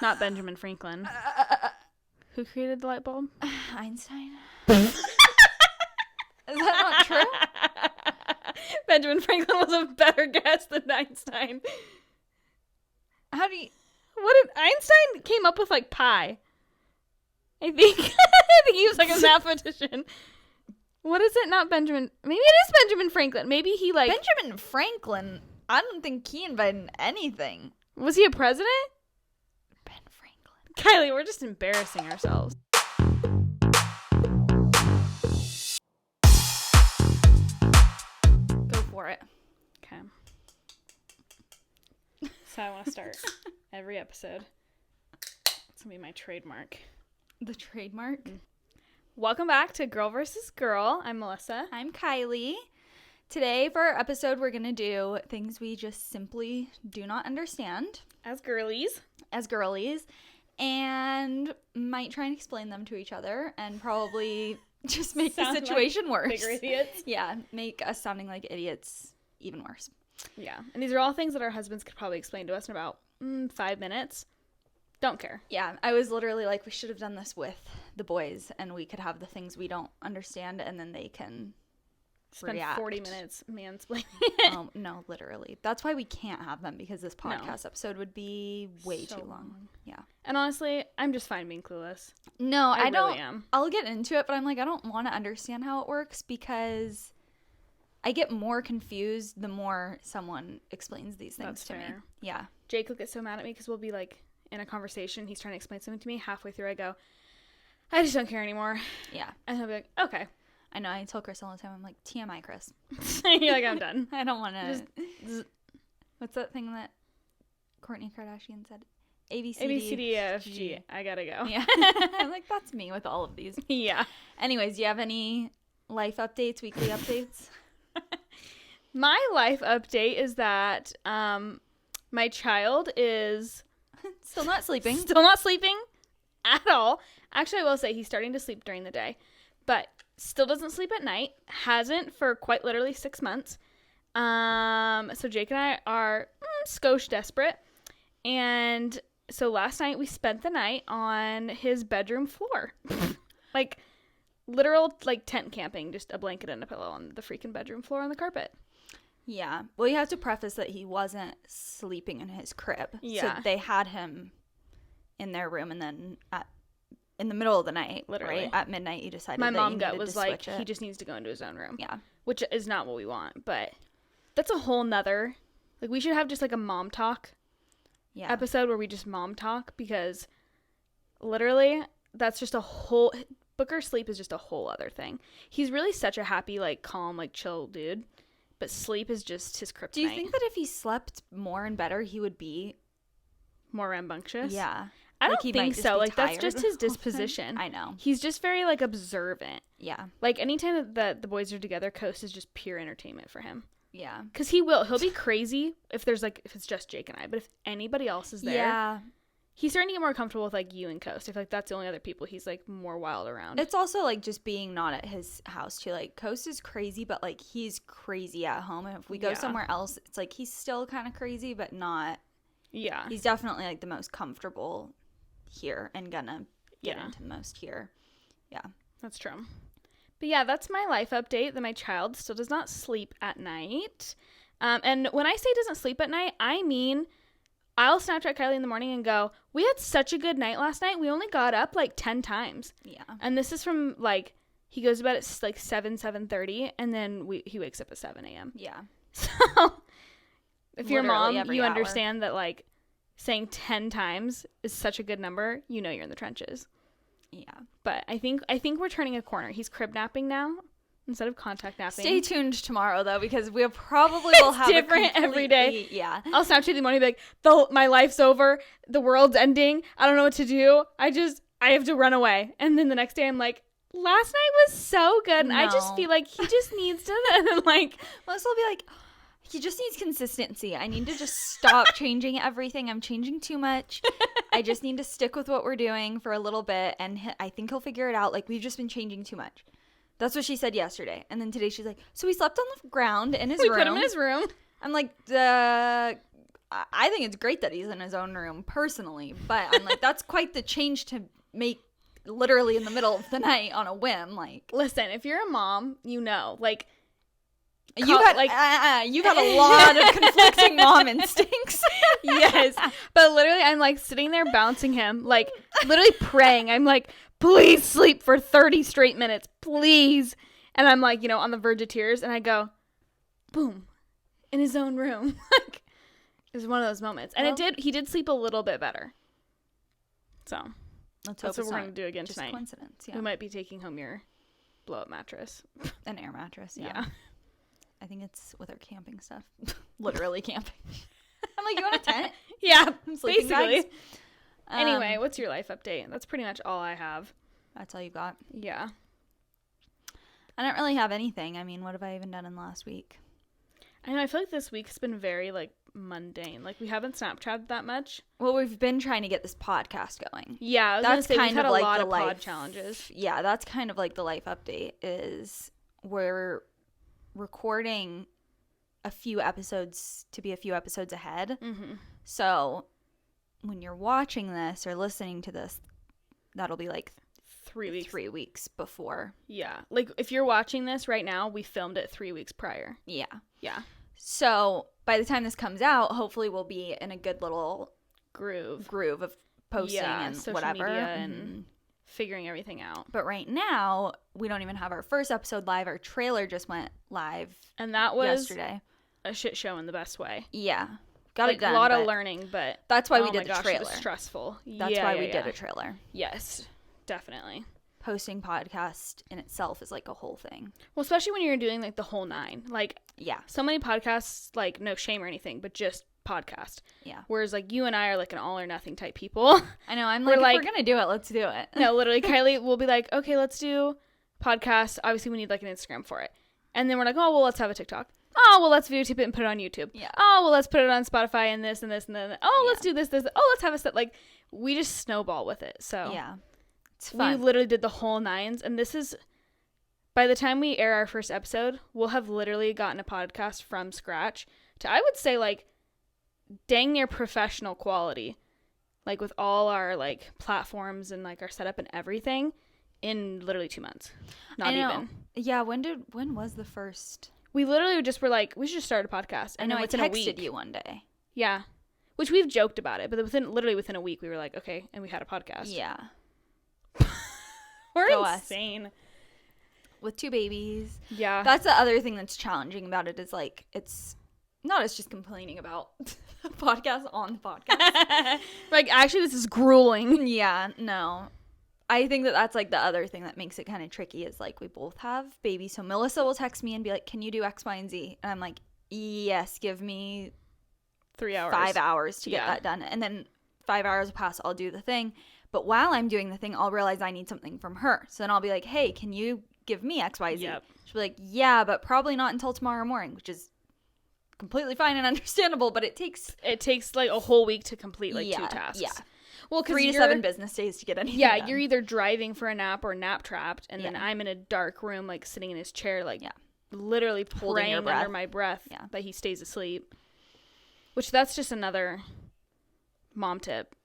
Not Benjamin Franklin. Who created the light bulb? Einstein. Is that not true? Benjamin Franklin was a better guess than Einstein. How do you... What did Einstein came up with, like, pi? I think. I think he was like a mathematician. What is it? Not Benjamin. Maybe it is Benjamin Franklin. Maybe he, like... Benjamin Franklin? I don't think he invented anything. Was he a president? Ben Franklin. Kylie, we're just embarrassing ourselves. Go for it. Okay. So I want to start every episode. It's going to be my trademark. The trademark? Welcome back to Girl vs. Girl. I'm Malyssa. I'm Kylie. Today for our episode, we're going to do things we just simply do not understand. As girlies. As girlies. And might try and explain them to each other and probably just make the situation worse. Bigger idiots. Yeah, make us sounding like idiots even worse. Yeah. And these are all things that our husbands could probably explain to us in about 5 minutes. Don't care. Yeah, I was literally like, we should have done this with the boys and we could have the things we don't understand and then they can spend react. 40 minutes mansplaining. Oh, no, literally. That's why we can't have them because this podcast episode would be way too long. Yeah. And honestly, I'm just fine being clueless. No, I don't. Really am. I'll get into it, but I'm like, I don't want to understand how it works because I get more confused the more someone explains these things That's to fair. me. Yeah. Jake will get so mad at me because we'll be like in a conversation. He's trying to explain something to me. Halfway through, I go, I just don't care anymore. Yeah. And he'll be like, okay. I know. I tell Chris all the time, I'm like, TMI, Chris. You're like, I'm done. I don't want to. What's that thing that Kourtney Kardashian said? A, B, C, D, F, G. I gotta go. Yeah. I'm like, that's me with all of these. Yeah. Anyways, do you have any life updates, weekly updates? My life update is that my child is Still not sleeping. Still not sleeping at all. Actually, I will say he's starting to sleep during the day, but still doesn't sleep at night. Hasn't for quite literally 6 months. So Jake and I are skosh desperate. And so last night we spent the night on his bedroom floor. Like literal like tent camping, just a blanket and a pillow on the freaking bedroom floor on the carpet. Yeah. Well, you have to preface that he wasn't sleeping in his crib. Yeah. So they had him in their room, and then in the middle of the night, literally right, at midnight, you decided my that mom you gut needed was to like, switch it. he just needs to go into his own room. Yeah. Which is not what we want, but that's a whole nother, like we should have just like a mom talk episode where we just mom talk, because literally that's just a whole, Booker's sleep is just a whole other thing. He's really such a happy, like calm, like chill dude, but sleep is just his kryptonite. Do you think that if he slept more and better, he would be more rambunctious? Yeah. I Like, don't he might think just so. be Like, that's tired just all his the time. disposition. I know. He's just very, like, observant. Yeah. Like, anytime that the boys are together, Coast is just pure entertainment for him. Yeah. Because he'll be crazy if it's just Jake and I. But if anybody else is there, Yeah. he's starting to get more comfortable with, like, you and Coast. I feel like that's the only other people he's, like, more wild around. It's also, like, just being not at his house, too. Like, Coast is crazy, but, like, he's crazy at home. And if we go somewhere else, it's, like, he's still kind of crazy, but not. Yeah. He's definitely, like, the most comfortable here and gonna get into the most here. Yeah. That's true. But, yeah, that's my life update, that my child still does not sleep at night. And when I say doesn't sleep at night, I mean, I'll Snapchat Kylie in the morning and go, we had such a good night last night. We only got up like 10 times. Yeah. And this is from like, he goes to bed at like 7:30, and then he wakes up at 7 a.m. Yeah. So if you're a Literally mom, every you hour. understand that like saying 10 times is such a good number. You know you're in the trenches. Yeah. But I think we're turning a corner. He's crib napping now instead of contact napping. Stay tuned tomorrow, though, because we probably will have different every day. Yeah. I'll Snapchat in the morning and be like, my life's over. The world's ending. I don't know what to do. I have to run away. And then the next day I'm like, last night was so good. And I just feel like he just needs to, and then like, Melissa will be like, he just needs consistency. I need to just stop changing everything. I'm changing too much. I just need to stick with what we're doing for a little bit, and I think he'll figure it out. Like, we've just been changing too much. That's what she said yesterday. And then today she's like, so we slept on the ground in his room. We put him in his room. I'm like, I think it's great that he's in his own room personally, but I'm like, that's quite the change to make literally in the middle of the night on a whim. Like, listen, if you're a mom, you know, like, you've had a lot of conflicting mom instincts. Yes, but literally I'm like sitting there bouncing him, like literally praying. I'm like, please sleep for 30 straight minutes, please. And I'm like, you know, on the verge of tears, and I go, boom, in his own room. Like, it was one of those moments, and he did sleep a little bit better. So let's hope that's what we're gonna do again just tonight. Coincidence. Yeah. We might be taking home your blow-up mattress, an air mattress. Yeah. I think it's with our camping stuff. Literally camping. I'm like, you want a tent? Yeah, Sleeping basically. bags? Anyway, what's your life update? That's pretty much all I have. That's all you got? Yeah. I don't really have anything. I mean, what have I even done in the last week? I know, I feel like this week's been very, like, mundane. Like, we haven't Snapchatted that much. Well, we've been trying to get this podcast going. Yeah, I was that's gonna say, kind we've had of a like lot the of life pod challenges. Yeah, that's kind of like the life update is we're recording a few episodes to be a few episodes ahead. Mm-hmm. So when you're watching this or listening to this, that'll be like 3 weeks before. Yeah. Like, if you're watching this right now, we filmed it 3 weeks prior. Yeah. Yeah. So by the time this comes out, hopefully we'll be in a good little Groove of posting and social whatever. Media and figuring everything out. But right now, we don't even have our first episode live. Our trailer just went live And that was yesterday. A shit show in the best way. Yeah. Got like, it done. A lot of learning, but that's why we oh did my the gosh, trailer. It was stressful. That's why we did a trailer. Yes, definitely. Posting podcast in itself is like a whole thing. Well, especially when you're doing like the whole 9. Like, yeah, so many podcasts, like, no shame or anything, but just podcast. Yeah. Whereas like you and I are like an all or nothing type people. I know. I'm like, if we're gonna do it, let's do it. No, literally, Kylie will be like, okay, let's do podcast. Obviously, we need like an Instagram for it, and then we're like, oh well, let's have a TikTok. Oh well, let's videotape it and put it on YouTube. Yeah. Oh well, let's put it on Spotify and this and this and then. Oh, let's Yeah. do this. Oh, let's have a set. Like, we just snowball with it. So Yeah. It's fun. we literally did the whole 9s, and this is, by the time we air our first episode, we'll have literally gotten a podcast from scratch to, I would say, like, dang near professional quality, like with all our like platforms and like our setup and everything in literally 2 months. Not even. Yeah. When was the first? We literally just were like, we should just start a podcast. I know. I within a texted week, you one day. Yeah. Which we've joked about it, but within a week we were like, okay, and we had a podcast. Yeah. We're Go us. insane. With 2 babies. Yeah. That's the other thing that's challenging about it is like it's not us just complaining about the podcast on the podcast. Like, actually, this is grueling. Yeah, no. I think that's like the other thing that makes it kind of tricky is like we both have babies. So Malyssa will text me and be like, can you do X, Y, and Z? And I'm like, yes, give me 3 hours. 5 hours to get that done. And then 5 hours will pass, I'll do the thing. But while I'm doing the thing, I'll realize I need something from her. So then I'll be like, hey, can you give me X, Y, Z? Yep. She'll be like, yeah, but probably not until tomorrow morning, which is completely fine and understandable, but it takes like a whole week to complete like 2 tasks. Yeah. Well, 3 to 7 business days to get anything done. You're either driving for a nap or nap trapped, and then I'm in a dark room, like sitting in his chair, like literally Holding your praying breath. under my breath that he stays asleep. Which that's just another mom tip.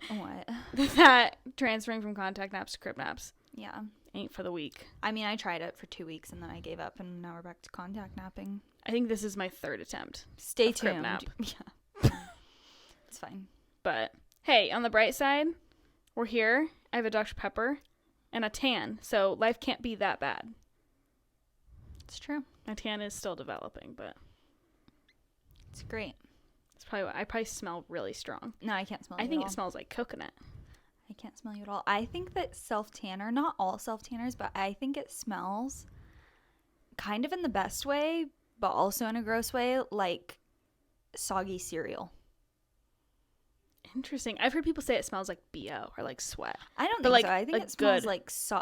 What? That transferring from contact naps to crib naps Yeah. ain't for the weak. I mean, I tried it for 2 weeks and then I gave up, and now we're back to contact napping. I think this is my 3rd attempt. Stay of crib tuned. nap. Yeah. It's fine. But hey, on the bright side, we're here. I have a Dr. Pepper and a tan, so life can't be that bad. It's true. My tan is still developing, but It's great. it's probably I probably smell really strong. No, I can't smell you I think at all. it smells like coconut. I can't smell you at all. I think that self-tanner, not all self-tanners, but I think it smells kind of in the best way, but also in a gross way, like soggy cereal. Interesting. I've heard people say it smells like BO or like sweat. I don't But, think like, so. I think a it smells good-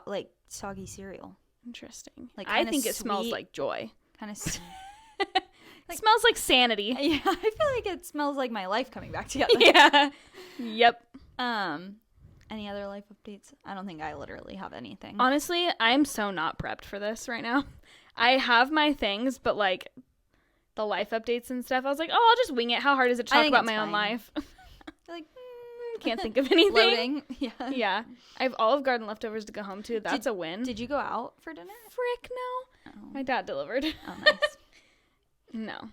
like soggy cereal. Interesting. Like, I kinda think it smells sweet. like joy. Kind of. It smells like sanity. Yeah, I feel like it smells like my life coming back together. Yeah. Yep. Any other life updates? I don't think I literally have anything. Honestly, I'm so not prepped for this right now. I have my things, but like the life updates and stuff. I was like, oh, I'll just wing it. How hard is it to talk about my own life? Like, can't think of anything. Loading. Yeah. Yeah. I have Olive Garden leftovers to go home to. That's a win. Did you go out for dinner? Frick, no. Oh. My dad delivered. Oh, nice. No.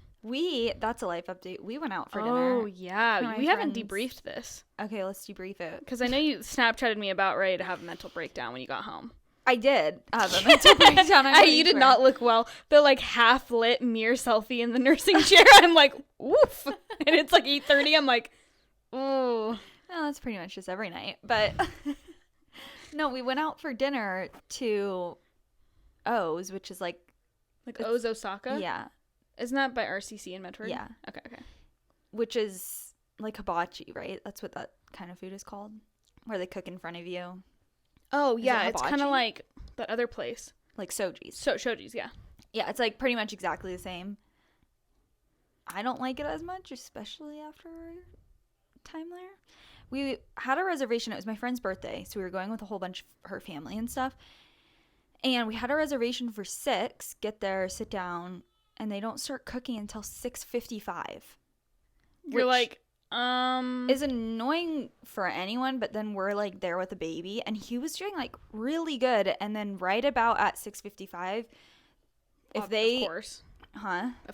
That's a life update. We went out for dinner. Oh, yeah. We haven't debriefed this. Okay, let's debrief it. Because I know you Snapchatted me about ready to have a mental breakdown when you got home. I did have a mental breakdown. You did not look well. The like half lit mirror selfie in the nursing chair. I'm like, oof. And it's like 8:30. I'm like, ooh. Well, that's pretty much just every night. But no, we went out for dinner to O's, which is like O's Osaka? Yeah. Isn't that by RCC in Medford? Yeah. Okay. Which is like hibachi, right? That's what that kind of food is called, where they cook in front of you. Oh, yeah. It It's kind of like that other place. Like Soji's. Shoji's, yeah. Yeah, it's like pretty much exactly the same. I don't like it as much, especially after time there. We had a reservation. It was my friend's birthday, so we were going with a whole bunch of her family and stuff. And we had a reservation for 6. Get there, sit down, and they don't start cooking until 6:55. You're like, is annoying for anyone, but then we're like there with a baby, and he was doing like really good, and then right about at 6:55, of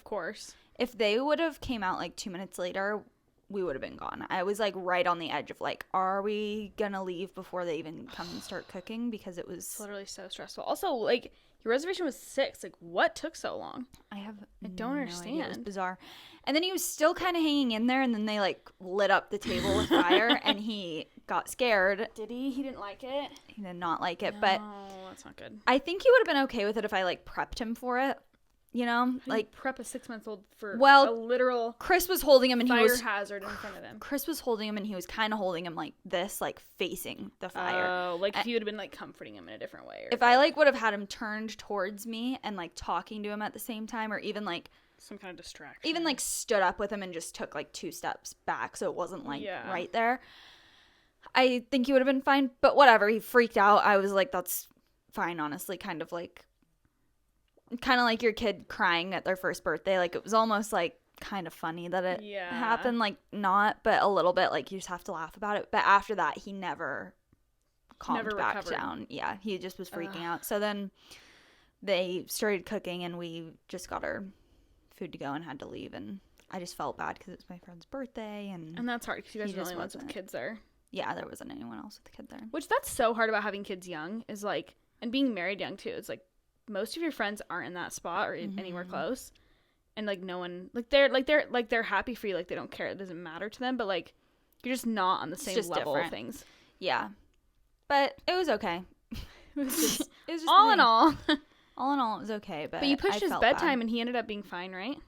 course, if they would have came out like 2 minutes later, we would have been gone. I was like right on the edge of like, are we gonna leave before they even come and start cooking? Because it was literally so stressful. Also, like, your reservation was 6. Like, what took so long? I don't understand. Idea. It was bizarre. And then he was still kind of hanging in there, and then they like lit up the table with fire, and he got scared. Did he? He didn't like it? He did not like it, no, but that's not good. I think he would have been okay with it if I like prepped him for it. You know, like prep a 6-month-old for a literal Chris was holding him, and fire he was hazard in front of him. Chris was holding him, and he was kind of holding him like this, like facing the fire. Oh, like if you would have been like comforting him in a different way. Or if I like would have had him turned towards me and like talking to him at the same time, or even like some kind of distraction. Even like stood up with him and just took like 2 steps back, so it wasn't like right there. I think he would have been fine, but whatever. He freaked out. I was like, that's fine, honestly. Kind of like your kid crying at their first birthday. Like, it was almost like kind of funny that it happened. Like, not, but a little bit. Like, you just have to laugh about it. But after that, he never calmed back down. Yeah, he just was freaking out. So then they started cooking, and we just got our food to go and had to leave. And I just felt bad because it was my friend's birthday. And that's hard because you guys are the only ones with kids there. Yeah, there wasn't anyone else with a kid there. Which, that's so hard about having kids young, is like, and being married young too. It's like, most of your friends aren't in that spot or anywhere close, and like no one, they're happy for you, like they don't care, it doesn't matter to them, but like you're just not on the same level of things. Yeah, but it was okay. it was just all in all it was okay. But you pushed his bedtime, and he ended up being fine, right?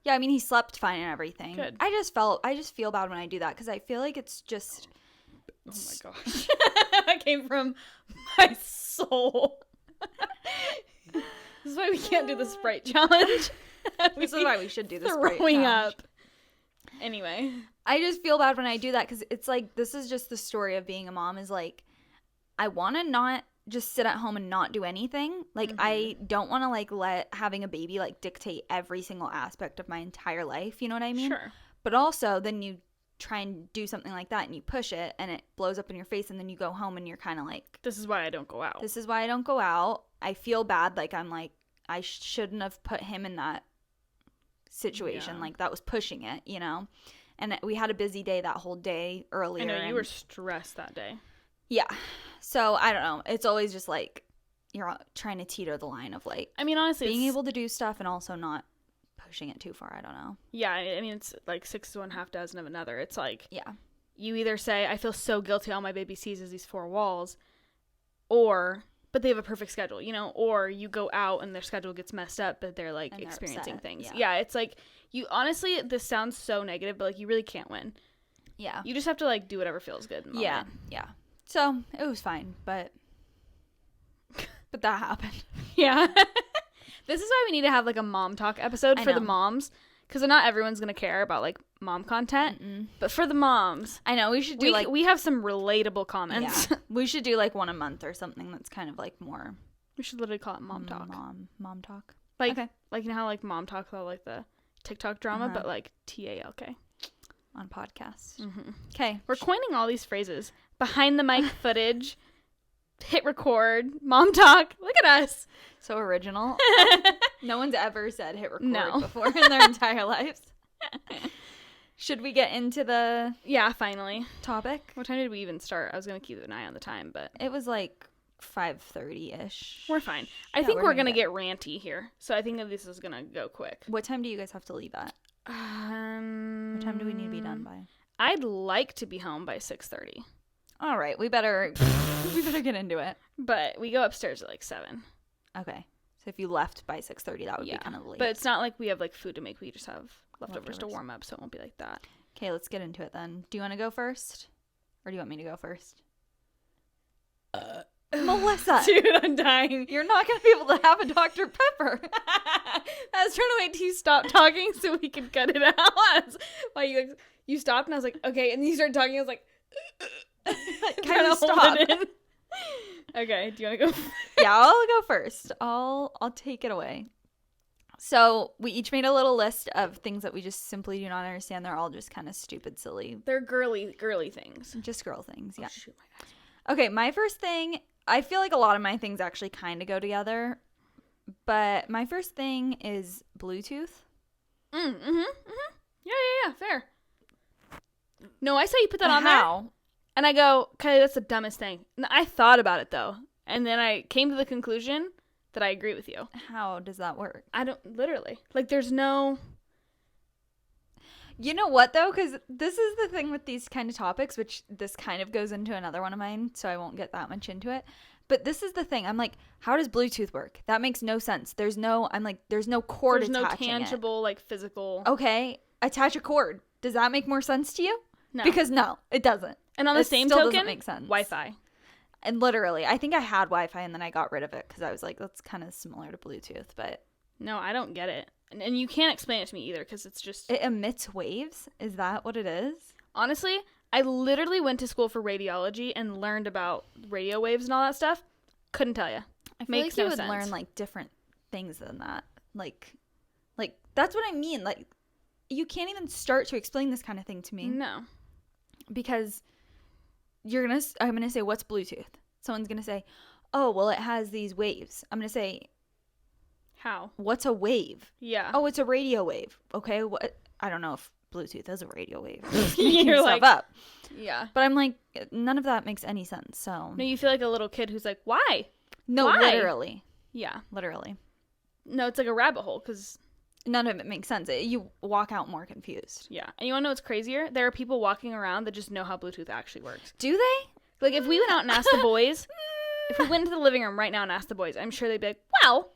Yeah, I mean, he slept fine and everything. Good. I just feel bad when I do that, because I feel like it's just, oh my gosh, that came from my soul. This is why we can't do the Sprite challenge. This is why we should do the Sprite throwing challenge. up. Anyway, I just feel bad when I do that, because it's like, this is just the story of being a mom, is like, I want to not just sit at home and not do anything. Like, I don't want to like let having a baby like dictate every single aspect of my entire life. You know what I mean? Sure. But also then you try and do something like that, and you push it, and it blows up in your face, and then you go home and you're kind of like, this is why I don't go out. This is why I don't go out. I feel bad. Like, I'm like, I shouldn't have put him in that situation. Yeah. Like, that was pushing it, you know? And we had a busy day that whole day earlier. I know, you were stressed that day. Yeah. So, I don't know. It's always just like, you're trying to teeter the line of like, I mean, honestly, being able to do stuff and also not pushing it too far. I don't know. Yeah. I mean, it's like 6 to 1/2 dozen of another. It's like, yeah, you either say, I feel so guilty, all my baby sees is these 4 walls, but they have a perfect schedule, you know, or you go out and their schedule gets messed up, but they're like experiencing upset. things. Yeah. It's like, you honestly, this sounds so negative, but like, you really can't win. Yeah. You just have to like do whatever feels good in the moment. Yeah. So it was fine, but that happened. Yeah. This is why we need to have like a mom talk episode for the moms, because not everyone's gonna care about like mom content. But for the moms, I know we should do we have some relatable comments. Yeah. We should do like one a month or something that's kind of like more. We should literally call it mom talk. Mom talk. Like, okay. Like, you know how like mom talks about like the TikTok drama, but like TALK. On podcasts. Mm-hmm. Okay. We're coining all these phrases. Behind the mic footage, hit record, mom talk. Look at us. So original. No one's ever said hit record No. before in their entire lives. Should we get into the Yeah, finally. topic? What time did we even start? I was going to keep an eye on the time, but It was like 5:30-ish. we're fine. I think we're going to get ranty here. So I think that this is going to go quick. What time do you guys have to leave at? What time do we need to be done by? I'd like to be home by 6:30. All right, we better get into it. But we go upstairs at like 7. Okay. So if you left by 6:30, that would be kind of late. But it's not like we have like food to make. We just have leftovers to Leftovers. warm up, so it won't be like that. Okay, let's get into it then. Do you want to go first? Or do you want me to go first? Melissa! Dude, I'm dying. You're not going to be able to have a Dr. Pepper. I was trying to wait till you stopped talking so we could cut it out. Why you stopped and I was like, okay, and then you started talking. I was like, Can you hold stop? it in. Okay, do you want to go? Yeah, I'll go first. I'll take it away. So we each made a little list of things that we just simply do not understand. They're all just kind of stupid, silly, They're girly things. just girl things. Yeah. Oh, shoot, my guys. Okay, my first thing, I feel like a lot of my things actually kind of go together. But my first thing is Bluetooth. Yeah, fair. No, I saw you put that on there. How? And I go, Kylie, that's the dumbest thing. And I thought about it, though. And then I came to the conclusion that I agree with you. How does that work? I don't, literally. Like, there's no... You know what, though? Because this is the thing with these kind of topics, which this kind of goes into another one of mine, so I won't get that much into it. But this is the thing. I'm like, how does Bluetooth work? That makes no sense. There's no cord There's no attaching tangible, like, physical... Okay, attach a cord. Does that make more sense to you? No. Because no, it doesn't. And on the It same still token, doesn't make sense. Wi-Fi. And literally, I think I had Wi-Fi and then I got rid of it because I was like, that's kind of similar to Bluetooth, but... No, I don't get it. And you can't explain it to me either because it's just... It emits waves? Is that what it is? Honestly, I literally went to school for radiology and learned about radio waves and all that stuff. Couldn't tell you. I feel Makes like you no would sense. learn, like, different things than that. Like, that's what I mean. Like, you can't even start to explain this kind of thing to me. No. Because I'm gonna say, what's Bluetooth? Someone's gonna say, oh, well, it has these waves. I'm gonna say, How? what's a wave? Yeah. Oh, it's a radio wave. Okay, what? I don't know if Bluetooth is a radio wave. You're like, up. Yeah. But I'm like, none of that makes any sense. So No, you feel like a little kid who's like, why? no, why? literally, Yeah. literally, No, it's like a rabbit hole because, none of it makes sense. You walk out more confused. yeah. And you want to know what's crazier? There are people walking around that just know how Bluetooth actually works. Do they? Like, if we went out and asked the boys, if we went into the living room right now and asked the boys, I'm sure they'd be like, well.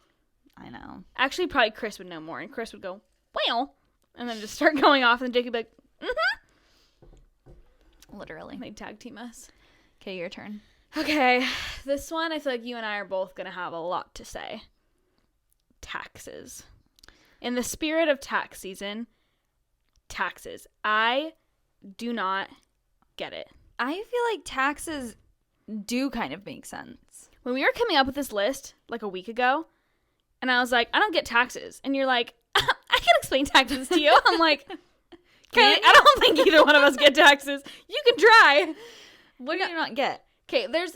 I know. Actually, probably Chris would know more. And Chris would go, well. And then just start going off. And Jake would be like, Literally. And they'd tag team us. Okay, your turn. Okay. This one, I feel like you and I are both going to have a lot to say. Taxes. In the spirit of tax season, taxes. I do not get it. I feel like taxes do kind of make sense. When we were coming up with this list like a week ago, and I was like, I don't get taxes. And you're like, I can explain taxes to you. I'm like, okay, I don't think either one of us get taxes. You can try. What do you not get? Okay, there's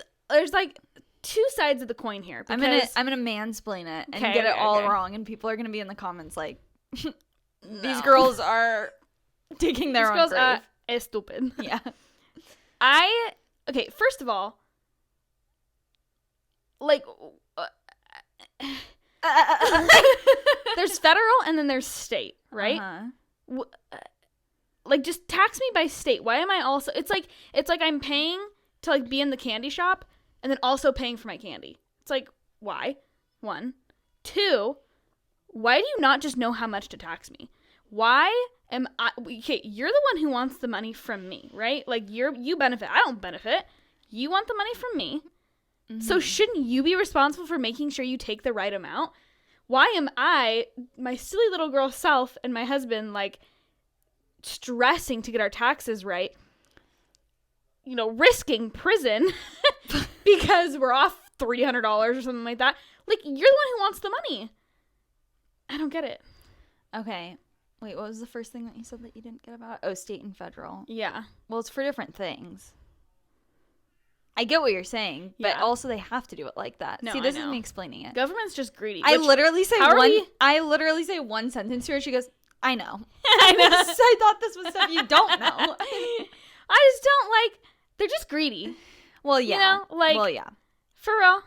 like two sides of the coin here. I'm because- gonna mansplain it and Okay, get it okay, all okay. wrong, and people are gonna be in the comments like, these No. girls are digging their These own girls grave. are stupid. Yeah. Okay, first of all, like, there's federal and then there's state, right? Uh-huh. Like, just tax me by state. Why am I also? It's like I'm paying to like be in the candy shop and then also paying for my candy. It's like, why? 1, 2. Why do you not just know how much to tax me? Why am I? Okay, you're the one who wants the money from me, right? Like you benefit. I don't benefit. You want the money from me. Mm-hmm. So shouldn't you be responsible for making sure you take the right amount? Why am I, my silly little girl self, and my husband, like, stressing to get our taxes right, you know, risking prison because we're off $300 or something like that? Like, you're the one who wants the money. I don't get it. Okay. Wait, what was the first thing that you said that you didn't get about? Oh, state and federal. Yeah. Well, it's for different things. I get what you're saying, but Yeah. also they have to do it like that. No, See, this I is know. me explaining it. Government's just greedy. I literally say how are one. we- I literally say one sentence to her. She goes, "I know." I know. I thought this was stuff you don't know. I just don't like. They're just greedy. Well, yeah. You know, like, well, yeah. For real.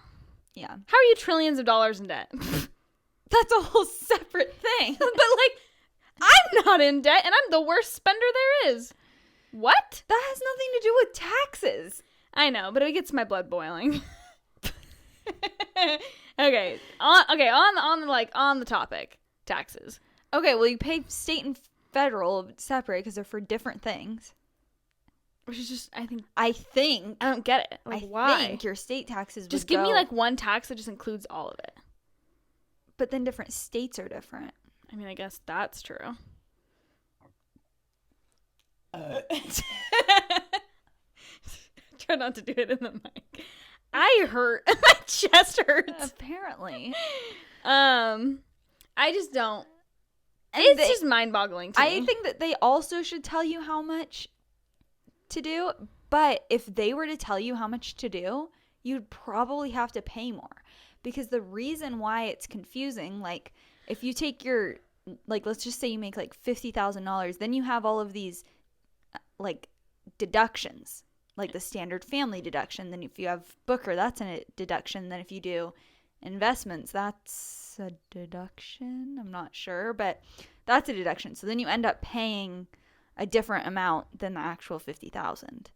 Yeah. How are you trillions of dollars in debt? That's a whole separate thing. But like, I'm not in debt, and I'm the worst spender there is. What? That has nothing to do with taxes. I know, but it gets my blood boiling. Okay. On the topic, taxes. Okay, well, you pay state and federal separate because they're for different things. Which is just, I think, I don't get it. Like, why? think your state taxes would Just give me go- like one tax that just includes all of it. But then different states are different. I mean, I guess that's true. Try not to do it in the mic. I hurt. My chest hurts. Apparently. I just don't. And It's just mind-boggling to me. I think that they also should tell you how much to do, but if they were to tell you how much to do, you'd probably have to pay more. Because the reason why it's confusing, like, if you take your, like, let's just say you make, like, $50,000, then you have all of these, like, deductions, like the standard family deduction. Then if you have Booker, that's a deduction. Then if you do investments, that's a deduction. I'm not sure, but that's a deduction. So then you end up paying a different amount than the actual 50,000.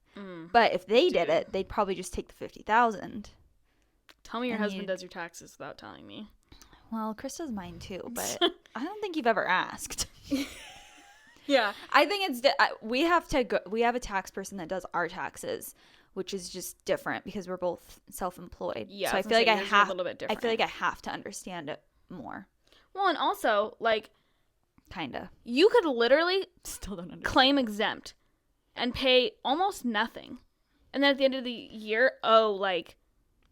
But if they did it, they'd probably just take the 50,000. Tell me your And husband you- does your taxes without telling me. Well, Chris does mine too, but I don't think you've ever asked. Yeah. I think it's we have a tax person that does our taxes, which is just different because we're both self-employed. Yeah, so I I was feel like gonna I say yours are a have little bit different. I feel like I have to understand it more. Well, and also, like, Kinda. you could literally Still don't understand. claim exempt and pay almost nothing. And then at the end of the year, owe, like,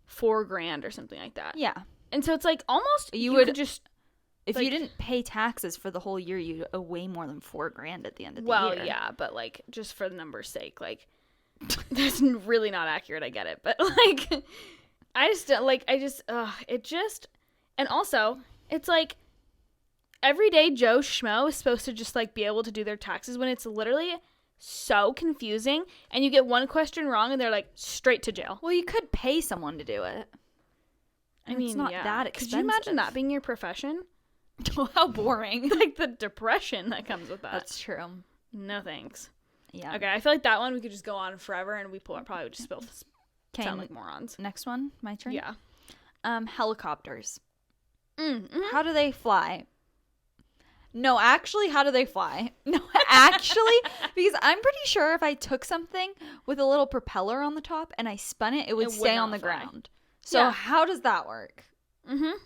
$4,000 or something like that. Yeah. And so it's like almost You you would- could just If like- you didn't pay taxes for the whole year, you'd owe way more than $4,000 at the end of the well, year. yeah, but like just for the number's sake, like that's really not accurate. I get it, but like it just, and also it's like everyday Joe Schmo is supposed to just like be able to do their taxes when it's literally so confusing, and you get one question wrong and they're like straight to jail. Well, you could pay someone to do it. I mean, it's not yeah. that Could you imagine expensive. that being your profession? How boring. Like the depression that comes with that. That's true. No thanks. Yeah. Okay, I feel like that one we could just go on forever, and we probably would just both Okay. sound like morons. Next one, my turn. Yeah. Helicopters. Mm-hmm. How do they fly? No, actually, how do they fly? No, actually, because I'm pretty sure if I took something with a little propeller on the top and I spun it, it would It would stay on not the fly. ground. So Yeah. how does that work? Mm-hmm.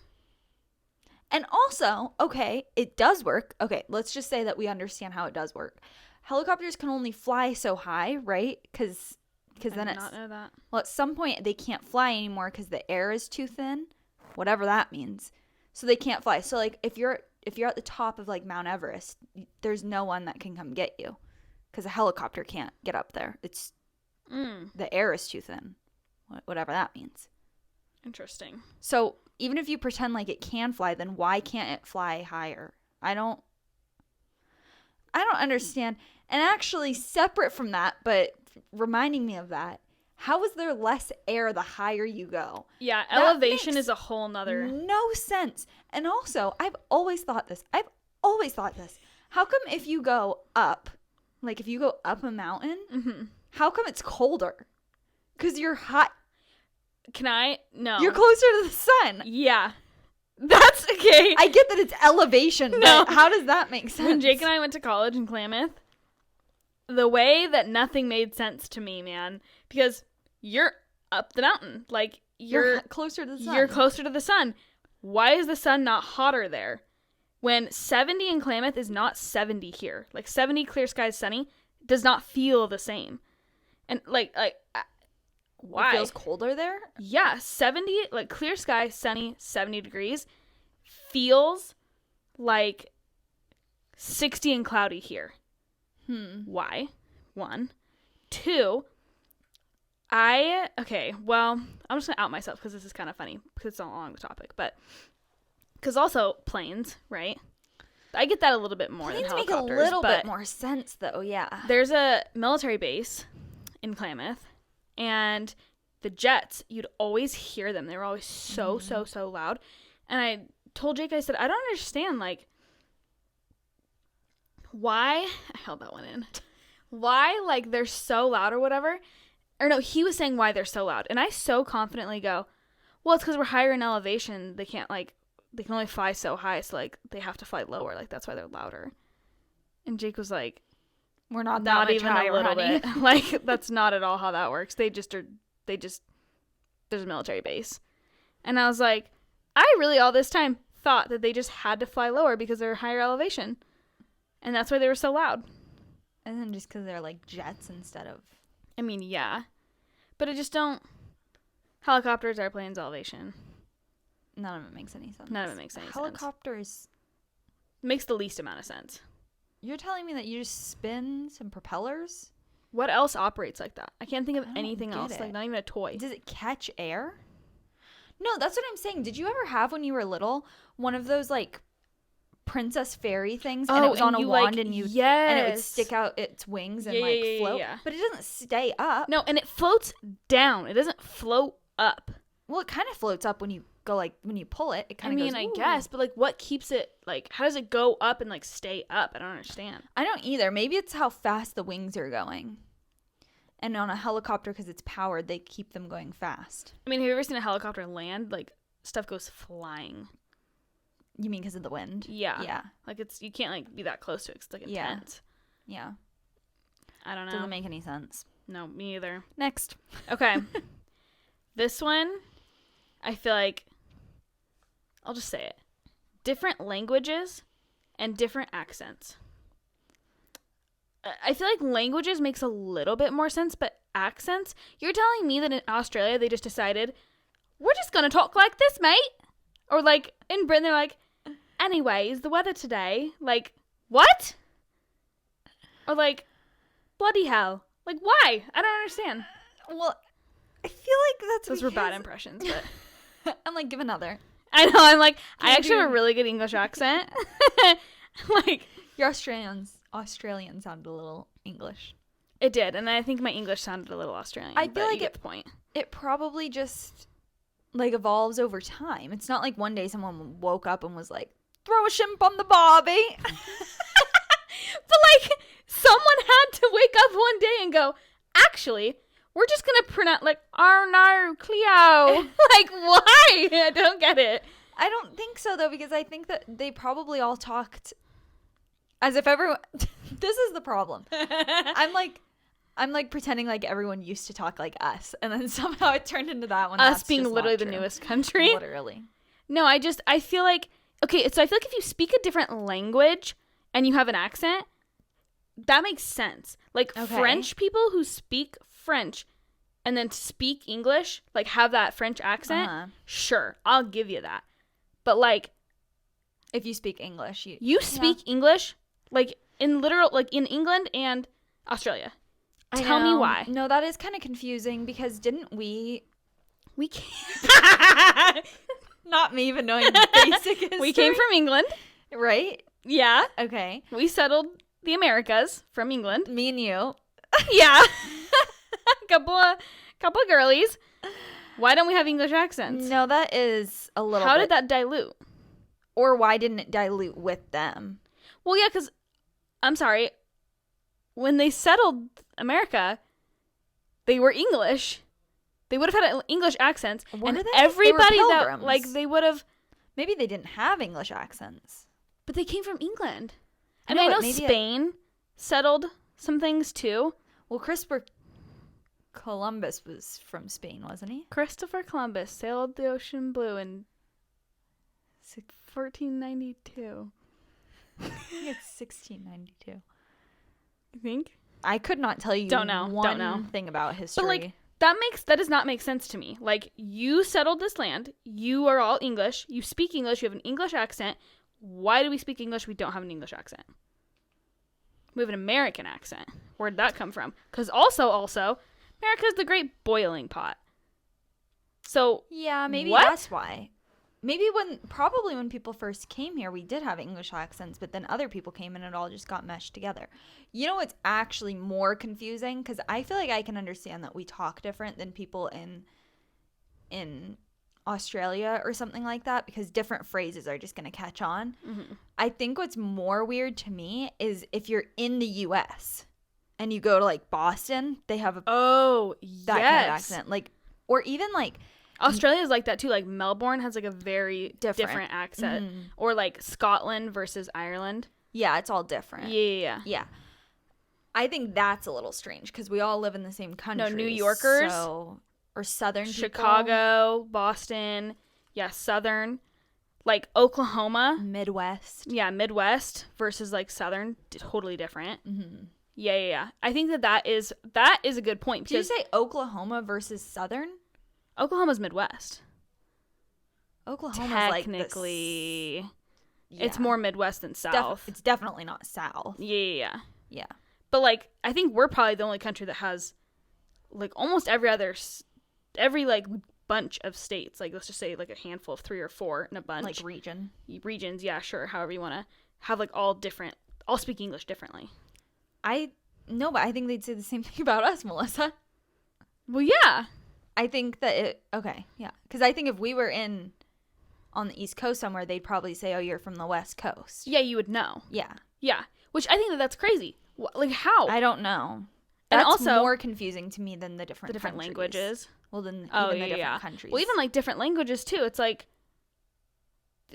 And also, okay, it does work. Okay, let's just say that we understand how it does work. Helicopters can only fly so high, right? Because then I it's did not know that. well, at some point they can't fly anymore because the air is too thin, whatever that means. So they can't fly. So like if you're at the top of like Mount Everest, there's no one that can come get you because a helicopter can't get up there. It's the air is too thin, whatever that means. Interesting. So even if you pretend like it can fly, then why can't it fly higher? I don't understand. And actually, separate from that, but reminding me of that, how is there less air the higher you go? Yeah, That elevation makes is a whole nother. No sense. And also, I've always thought this. How come if you go up, like if you go up a mountain, how come it's colder? Because you're hot. Can I? No. You're closer to the sun. Yeah. That's okay. I get that it's elevation, No. but how does that make sense? When Jake and I went to college in Klamath, the way that nothing made sense to me, man, because you're up the mountain. Like, you're closer to the sun. You're closer to the sun. Why is the sun not hotter there? When 70 in Klamath is not 70 here. Like, 70 clear skies sunny does not feel the same. And, why? It feels colder there? Yeah, 70, like, clear sky, sunny, 70 degrees feels like 60 and cloudy here. Why? 1. 2, well, I'm just going to out myself because this is kind of funny because it's not along the topic, but because also planes, right? I get that a little bit more than helicopters. Planes make a little bit more sense, though, yeah. There's a military base in Klamath, and the jets, you'd always hear them. They were always so loud. And I told Jake, I said, I don't understand, like, why, I held that one in, why, like, they're so loud or whatever. Or no, he was saying why they're so loud. And I so confidently go, well, it's because we're higher in elevation. They can't, like, they can only fly so high, so, like, they have to fly lower. Like, that's why they're louder. And Jake was like, we're not that much even higher, a little honey. bit. Like, that's not at all how that works. There's a military base. And I was like, I really all this time thought that they just had to fly lower because they're higher elevation. And that's why they were so loud. And then just because they're, like, jets instead of... I mean, yeah. But I just don't... Helicopters, airplanes, elevation. None of it makes any sense. None of it makes any sense. Helicopters... Makes the least amount of sense. You're telling me that you just spin some propellers? What else operates like that? I can't think of anything else. it. Like, not even a toy. Does it catch air? No, that's what I'm saying. Did you ever have, when you were little, one of those, like, princess fairy things? And it was on a wand, and you... Yes. And it would stick out its wings and, float? Yeah. But it doesn't stay up. No, and it floats down. It doesn't float up. Well, it kind of floats up when you go, like, when you pull it. It kind of goes, I guess, but, like, what keeps it, like, how does it go up and, like, stay up? I don't understand. I don't either. Maybe it's how fast the wings are going. And on a helicopter, because it's powered, they keep them going fast. I mean, have you ever seen a helicopter land? Like, stuff goes flying. You mean because of the wind? Yeah. Yeah. Like, you can't, like, be that close to it. It's, like, intense. Yeah. I don't know. Doesn't make any sense. No, me either. Next. Okay. This one, I feel like, I'll just say it. Different languages and different accents. I feel like languages makes a little bit more sense, but accents, you're telling me that in Australia they just decided, we're just going to talk like this, mate? Or, like, in Britain they're like, anyways, the weather today, like, what? Or, like, bloody hell. Like, why? I don't understand. Well, I feel like that's Those were bad impressions, but... I'm like, give another. I know, I'm like, I actually have a really good English accent. Like... Your Australian sounded a little English. It did, and I think my English sounded a little Australian. I feel like you get the point. It probably just, like, evolves over time. It's not like one day someone woke up and was like, throw a shrimp on the barbie. But, like, someone had to wake up one day and go, actually, we're just going to pronounce, like, oh no, Cleo. Like, why? I don't get it. I don't think so, though, because I think that they probably all talked as if everyone... This is the problem. I'm like pretending like everyone used to talk like us, and then somehow it turned into that one. Us being literally the newest country. Literally. No, I feel like... Okay, so I feel like if you speak a different language and you have an accent, that makes sense. Like, French people who speak French and then speak English, like, have that French accent, sure, I'll give you that. But, like... If you speak English, you speak English, like, in literal... Like, in England and Australia. Tell me why. No, that is kind of confusing, because didn't we can't... Not me even knowing basic history. We came from England. Right? Yeah. Okay. We settled the Americas from England. Me and you. Yeah. couple of girlies. Why don't we have English accents? No, that is a little How did that dilute? Or why didn't it dilute with them? Well, yeah, because, I'm sorry, when they settled America, they were English. They would have had English accents. And everybody that, like, they would have... Maybe they didn't have English accents. But they came from England. I mean, I know Spain settled some things, too. Well, Christopher Columbus was from Spain, wasn't he? Christopher Columbus sailed the ocean blue in 1492. I think it's 1692. You think? I could not tell you one thing about history. But, like, that does not make sense to me. Like, you settled this land. You are all English. You speak English. You have an English accent. Why do we speak English? We don't have an English accent. We have an American accent. Where'd that come from? Because also, America's the great boiling pot. So, yeah, maybe what? that's why. Maybe probably when people first came here, we did have English accents, but then other people came and it all just got meshed together. You know what's actually more confusing? Because I feel like I can understand that we talk different than people in Australia or something like that, because different phrases are just going to catch on. Mm-hmm. I think what's more weird to me is if you're in the U.S. and you go to like Boston, they have that kind of accent. Like, or even like Australia's like that too. Like Melbourne has like a very different accent. Mm-hmm. Or like Scotland versus Ireland. Yeah, it's all different. Yeah. I think that's a little strange because we all live in the same country. No, New Yorkers. Or Southern Chicago, people. Boston. Yeah, Southern. Like Oklahoma. Midwest. Yeah, Midwest versus like Southern. Totally different. Mm-hmm. Yeah. I think that is a good point. Did you say Oklahoma versus Southern? Oklahoma's Midwest. Oklahoma's technically, like it's more Midwest than South. It's definitely not South. Yeah. Yeah. But like, I think we're probably the only country that has like almost every like bunch of states. Like let's just say like a handful of 3 or 4 in a bunch. Like regions. Yeah, sure. However you want to have like all speak English differently. No, but I think they'd say the same thing about us, Melissa. Well, yeah. I think that because I think if we were on the East Coast somewhere, they'd probably say, oh, you're from the West Coast. Yeah, you would know. Yeah. Which I think that's crazy. Like how? I don't know. And that's also more confusing to me than the different languages. Well, then even the different countries. Well, even like different languages too. It's like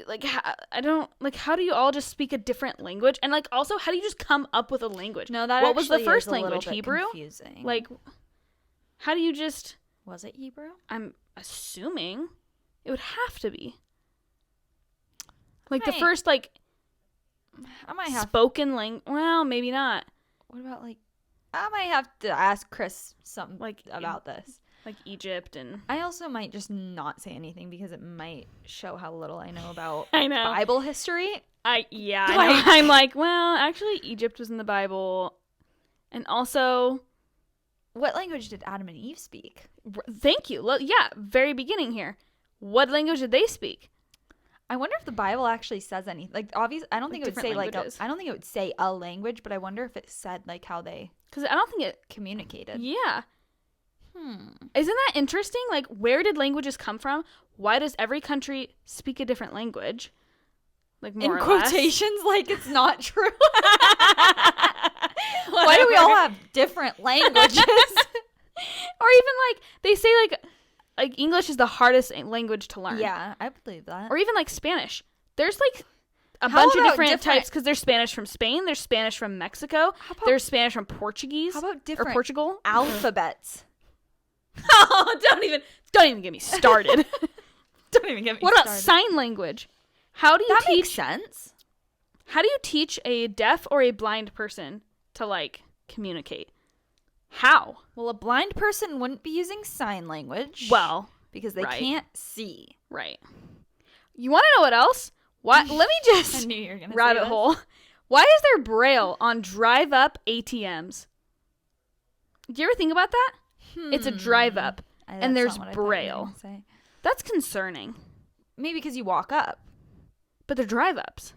I don't like, how do you all just speak a different language? And like also, how do you just come up with a language? No, that what was the first is a language? Hebrew? Confusing. Like, how do you just? Was it Hebrew? I'm assuming it would have to be. Like the first like I might have spoken language. Well, maybe not. What about like? I might have to ask Chris something like about this. Like Egypt, and I also might just not say anything because it might show how little I know about I know. Bible history. I know. I'm like, well, actually Egypt was in the Bible. And also, what language did Adam and Eve speak? Thank you. Yeah, very beginning here. What language did they speak? I wonder if the Bible actually says anything. Like, obviously, I don't think it would say languages. I don't think it would say a language, but I wonder if it said like how they. Because I don't think it communicated. Yeah. Isn't that interesting? Like, where did languages come from? Why does every country speak a different language? Like, more in or less. quotations, like it's not true. Why do we all have different languages? Or even like they say like English is the hardest language to learn. Yeah, I believe that. Or even like Spanish. There's like a bunch of different types, because there's Spanish from Spain, there's Spanish from Mexico, there's Spanish from Portuguese. How about different or Portugal alphabets? Oh, don't even get me started. Don't even get me What started. about sign language? How do you that teach makes sense? How do you teach a deaf or a blind person to like communicate? How? Well, a blind person wouldn't be using sign language. Well, because they can't see. Right. You want to know what else? What? Let me just I knew you were gonna rabbit say hole. Why is there Braille on drive-up ATMs? Do you ever think about that? It's a drive-up, and there's Braille. That's concerning. Maybe because you walk up. But they're drive-ups.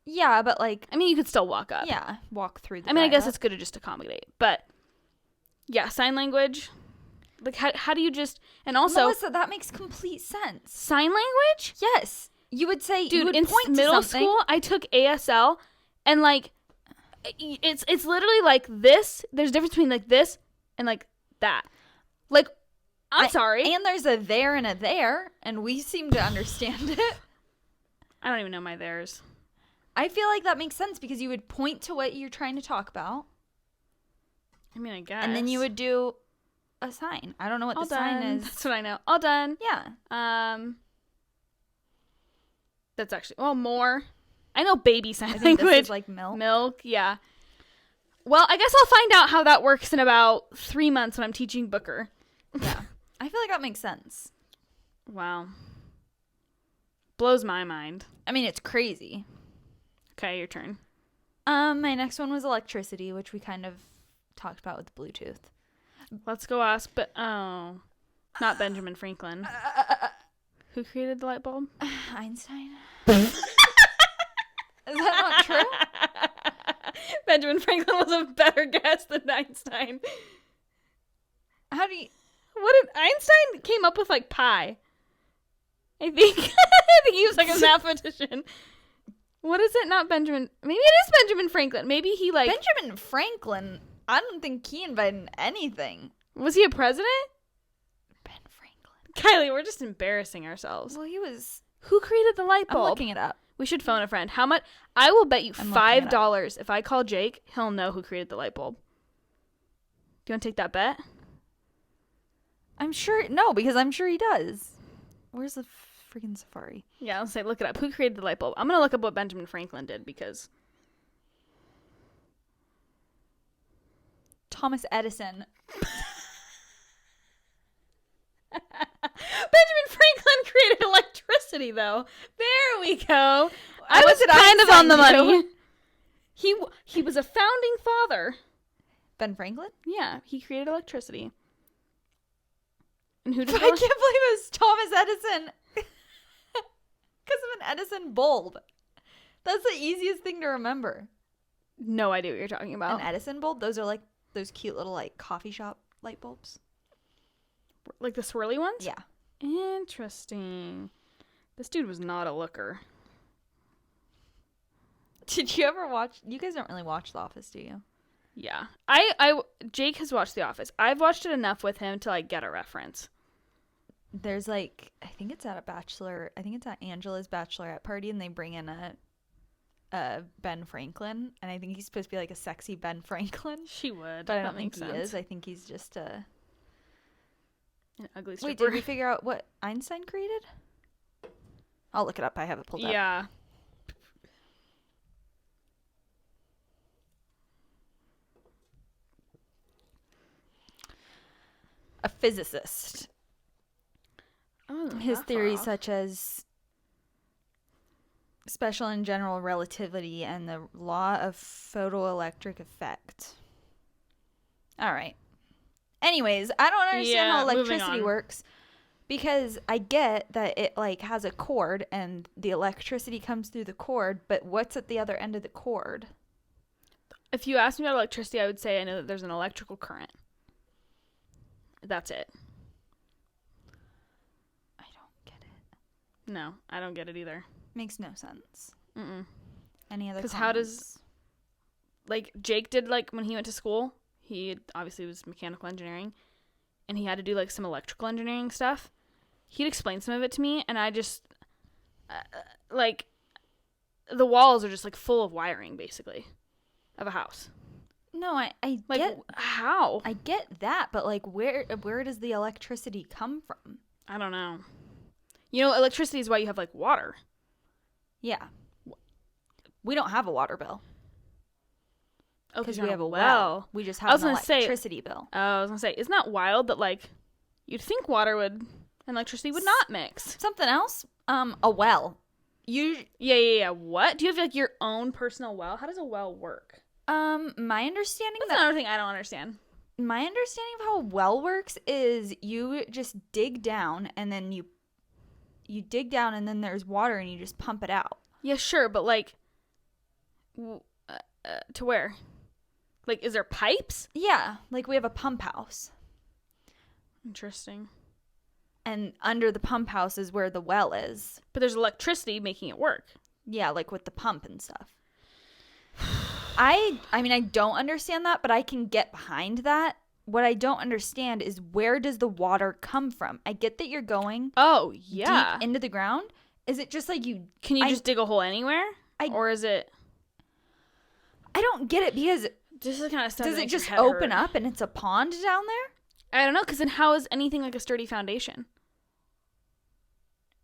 Yeah, but like... I mean, you could still walk up. Yeah, walk through the I mean, I guess it's good to just accommodate. But, yeah, sign language. Like, how do you just... And also... Melissa, that makes complete sense. Sign language? Yes. You would say... Dude, you would in point middle to something. school, I took ASL, and, like, it's literally like this. There's a difference between, like, this and, like, that. Like, I'm sorry. And there's a there and a there, and we seem to understand it. I don't even know my theirs. I feel like that makes sense because you would point to what you're trying to talk about. I mean, I guess. And then you would do a sign. I don't know what All the sign done. is. That's what I know. All done. Yeah. That's actually, well, more. I know baby sign I think language. this is like milk. Milk, yeah. Well, I guess I'll find out how that works in about 3 months when I'm teaching Booker. Yeah. I feel like that makes sense. Wow. Blows my mind. I mean, it's crazy. Okay, your turn. My next one was electricity, which we kind of talked about with Bluetooth. Let's go ask, but not Benjamin Franklin. Who created the light bulb? Einstein. Is that not true? Benjamin Franklin was a better guess than Einstein. How do you... What did Einstein came up with, like, pi? I think. I think he was like a mathematician. What is it? Not Benjamin. Maybe it is Benjamin Franklin. Maybe he like Benjamin Franklin. I don't think he invented anything. Was he a president? Ben Franklin. Kylie, we're just embarrassing ourselves. Well, he was. Who created the light bulb? I'm looking it up. We should phone a friend. How much? I will bet you $5 if I call Jake, he'll know who created the light bulb. Do you want to take that bet? I'm sure. No, because I'm sure he does. Where's the freaking Safari? Yeah, I'll say look it up. Who created the light bulb? I'm going to look up what Benjamin Franklin did because... Thomas Edison. Benjamin Franklin created electricity, though. There we go. I was did kind of on the Einstein money. do? He was a founding father. Ben Franklin? Yeah, he created electricity. And who I did can't believe it was Thomas Edison. Because of an Edison bulb. That's the easiest thing to remember. No idea what you're talking about. An Edison bulb? Those are like those cute little like coffee shop light bulbs. Like the swirly ones? Yeah. Interesting. This dude was not a looker. Did you ever watch? You guys don't really watch The Office, do you? Yeah. Jake has watched The Office. I've watched it enough with him to like get a reference. There's like, I think it's at Angela's bachelorette party, and they bring in a Ben Franklin, and I think he's supposed to be like a sexy Ben Franklin. She would. But I don't think he is. I think he's just an ugly stripper. Wait, did we figure out what Einstein created? I'll look it up. I have it pulled up. Yeah. A physicist. Oh, His theories such as special and general relativity and the law of photoelectric effect. All right. Anyways, I don't understand how electricity works, because I get that it like has a cord and the electricity comes through the cord, but what's at the other end of the cord? If you asked me about electricity, I would say I know that there's an electrical current. That's it. I don't get it. No, I don't get it either. Makes no sense. Mm-mm. Any other? Because how does, like, Jake did, like, when he went to school, he obviously was mechanical engineering, and he had to do, like, some electrical engineering stuff. He'd explain some of it to me, and I just, like, the walls are just, like, full of wiring, basically, of a house. No, I like, get how? I get that, but like where does the electricity come from? I don't know. You know, electricity is why you have like water. Yeah. We don't have a water bill. Oh, because we have a well. We just have an electricity bill. Oh, I was gonna say, isn't that wild that like you'd think water would and electricity would not mix? Something else? A well. Yeah. What? Do you have like your own personal well? How does a well work? My understanding That's another thing I don't understand. My understanding of how a well works is you just dig down and then you dig down and then there's water and you just pump it out. Yeah, sure, but like, to where? Like, is there pipes? Yeah, like we have a pump house. Interesting. And under the pump house is where the well is. But there's electricity making it work. Yeah, like with the pump and stuff. I mean, I don't understand that, but I can get behind that. What I don't understand is where does the water come from? I get that you're going deep into the ground. Is it just like you... Can you just dig a hole anywhere? Or is it... I don't get it because... This is the kind of stuff does it just open up and it's a pond down there? I don't know, because then how is anything like a sturdy foundation?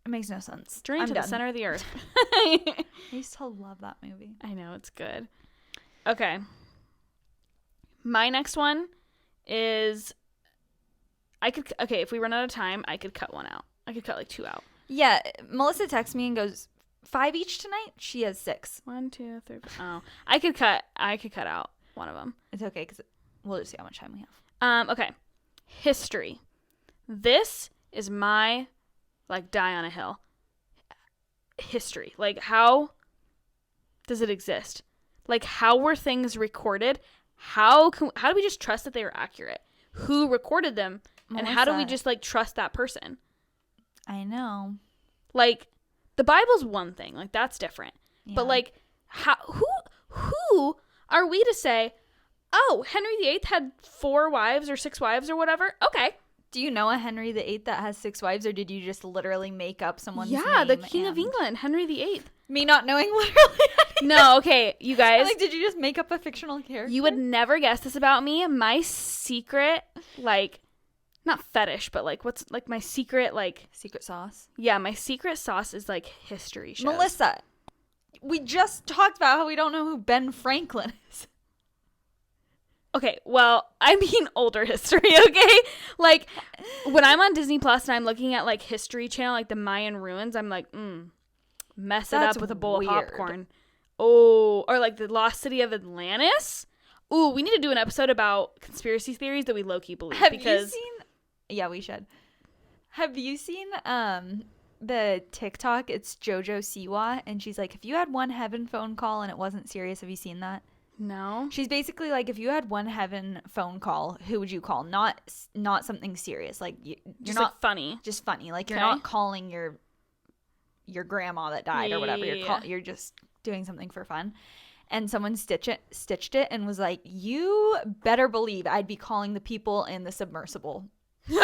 It makes no sense. Journey to the center of the earth. I used to love that movie. I know, it's good. Okay. My next one is if we run out of time, I could cut one out. I could cut like 2 out. Yeah, Melissa texts me and goes, 5 each tonight. She has 6. 1, 2, 3. Oh, I could cut out one of them. It's okay because we'll just see how much time we have. Okay. History. This is my, like, die on a hill. History. Like, how does it exist? Like, how were things recorded? How do we just trust that they were accurate? Who recorded them? And how do we just, like, trust that person? I know. Like, the Bible's one thing. Like, that's different. Yeah. But, like, who are we to say, oh, Henry VIII had 4 wives or 6 wives or whatever? Okay. Do you know a Henry VIII that has 6 wives, or did you just literally make up someone's name? Yeah, the King of England, Henry VIII. Me not knowing literally. No, okay, you guys. Like, did you just make up a fictional character? You would never guess this about me. My secret, like, not fetish, but, like, what's, like, my secret, like... Secret sauce? Yeah, my secret sauce is, like, history shows. Malyssa, we just talked about how we don't know who Ben Franklin is. Okay, well, I mean older history, okay? Like, when I'm on Disney Plus and I'm looking at, like, History Channel, like, the Mayan ruins, I'm like, mess it up with a bowl of popcorn. Oh, or, like, the lost city of Atlantis? Ooh, we need to do an episode about conspiracy theories that we low-key believe. Have you seen... Yeah, we should. Have you seen the TikTok? It's JoJo Siwa, and she's like, if you had one heaven phone call and it wasn't serious, have you seen that? No. She's basically like, if you had one heaven phone call, who would you call? Not something serious. Like, you're just not like funny. Just funny. Like, you're not calling your grandma that died or whatever. You're just doing something for fun. And someone stitched it and was like, you better believe I'd be calling the people in the submersible. Same.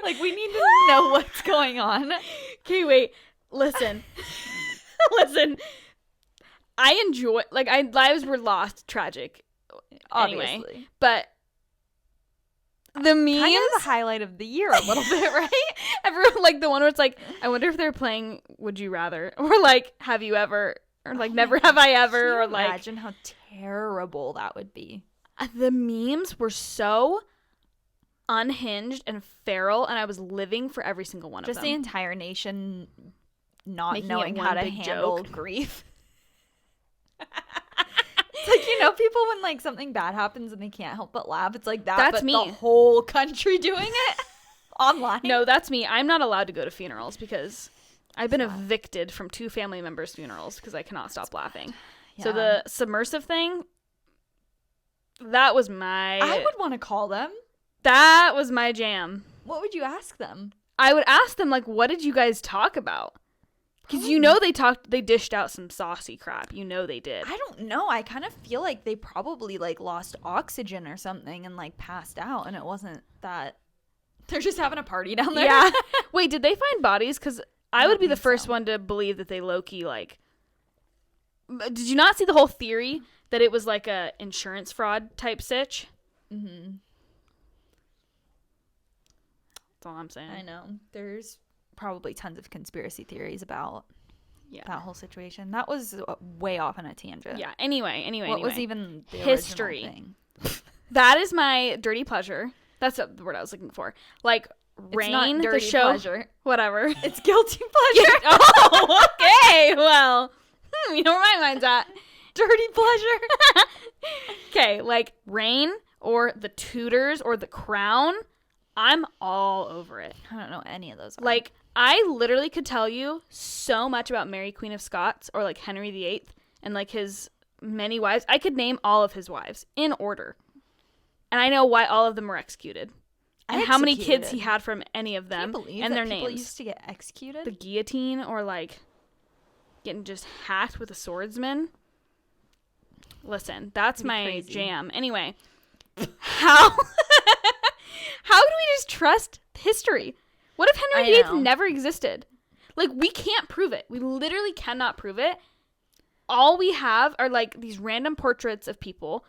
Like, we need to know what's going on. Okay, wait. Listen. I enjoy, like, lives were lost, tragic, obviously. Anyway, but the memes, kind of the highlight of the year a little bit, right? Everyone, like, the one where it's like, I wonder if they're playing Would You Rather, or like, Have You Ever, or like, Never Have I Ever, or like, imagine how terrible that would be. The memes were so unhinged and feral, and I was living for every single one of them. Just the entire nation not making knowing how to handle joke. Grief. It's like, you know, people when, like, something bad happens and they can't help but laugh. It's like that, that's but me. The whole country doing it online. No, that's me. I'm not allowed to go to funerals because I've been evicted from 2 family members' funerals because I cannot stop laughing. Yeah. So the submersive thing, that was I would want to call them. That was my jam. What would you ask them? I would ask them, like, what did you guys talk about? Because you know they dished out some saucy crap. You know they did. I don't know. I kind of feel like they probably, like, lost oxygen or something and, like, passed out, and it wasn't that. They're just having a party down there. Yeah. Wait, did they find bodies? Because I would be the first one to believe that they low-key, like... Did you not see the whole theory that it was, like, a insurance fraud type sitch? Mm-hmm. That's all I'm saying. I know. There's probably tons of conspiracy theories about that whole situation. That was way off on a tangent. Yeah. Anyway. What was even the history thing? That is my dirty pleasure. That's the word I was looking for. Like, Rain, the show. Pleasure. Whatever. It's guilty pleasure. Oh, okay. Well, you know where my mind's at. Dirty pleasure. Okay, like Rain or The Tudors or The Crown. I'm all over it. I don't know any of those. Like, I literally could tell you so much about Mary Queen of Scots or, like, Henry VIII and, like, his many wives. I could name all of his wives in order. And I know why all of them were executed. And how many kids he had from any of them. And their names. People used to get executed? The guillotine or, like, getting just hacked with a swordsman. Listen, that's my jam. Anyway, how do we just trust history? What if Henry VIII never existed? Like, we can't prove it. We literally cannot prove it. All we have are, like, these random portraits of people.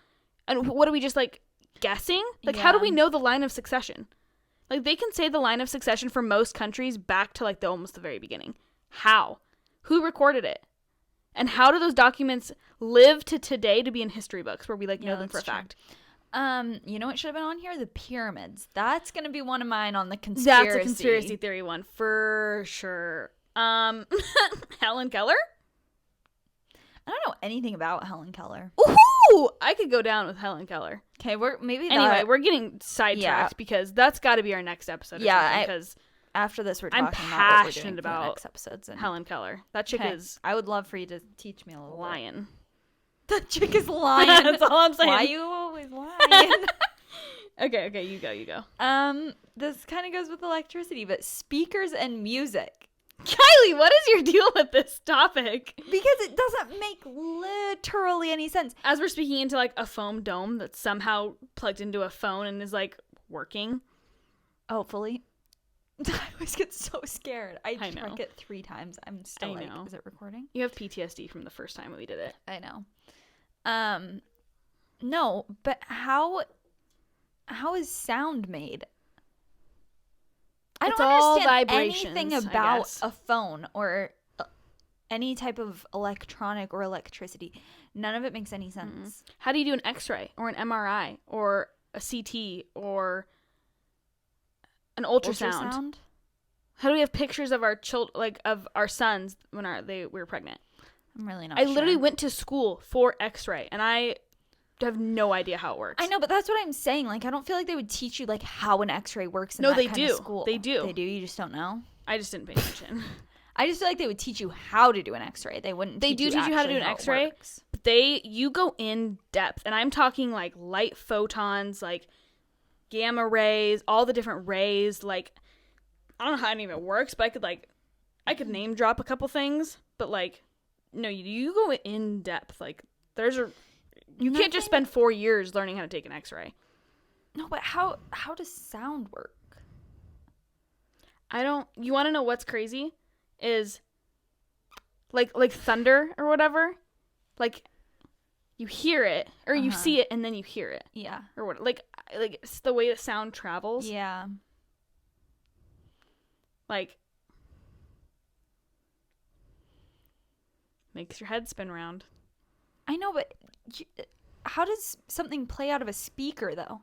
And what are we just, like, guessing? Like, how do we know the line of succession? Like, they can say the line of succession for most countries back to, like, almost the very beginning. How? Who recorded it? And how do those documents live to today to be in history books where we, like, know them for a fact? You know what should have been on here? The pyramids. That's gonna be one of mine on the conspiracy. That's a conspiracy theory one for sure. Helen Keller? I don't know anything about Helen Keller. Ooh, I could go down with Helen Keller. Okay, we're getting sidetracked because that's got to be our next episode. Because after this, we're I'm talking passionate about about next episodes. And Helen Keller. That chick is. I would love for you to teach me a little. Lying. That chick is lying. That's all I'm saying. Why are you always lying? Okay, you go. This kind of goes with electricity, but speakers and music. Kylie, what is your deal with this topic? Because it doesn't make literally any sense. As we're speaking into like a foam dome that's somehow plugged into a phone and is like working. Hopefully. I always get so scared. I know. check it 3 times. I'm still like, is it recording? You have PTSD from the first time we did it. I know. No, but how is sound made? I don't understand anything about a phone or any type of electronic or electricity. None of it makes any sense. How do you do an X-ray or an MRI or a CT or an ultrasound? How do we have pictures of our of our sons when we were pregnant? I'm really not I literally went to school for X-ray and I have no idea how it works. I know, but that's what I'm saying. Like, I don't feel like they would teach you like how an X-ray works in they kind do. of school. They do. They do. You just don't know. I just didn't pay attention. I just feel like they would teach you how to do an X-ray. They wouldn't. They do teach you how to do an X-ray, but you go in depth, and I'm talking like light photons, like gamma rays, all the different rays. Like, I don't know how any of it works, but I could name drop a couple things, but like, no, you go in depth. Like, you can't just spend 4 years learning how to take an X-ray. No, but how does sound work? You want to know what's crazy? Is like thunder or whatever. Like, you hear it or you see it and then you hear it. Yeah. Or what? Like it's the way that sound travels. Yeah. Like, makes your head spin around. I know, but how does something play out of a speaker, though?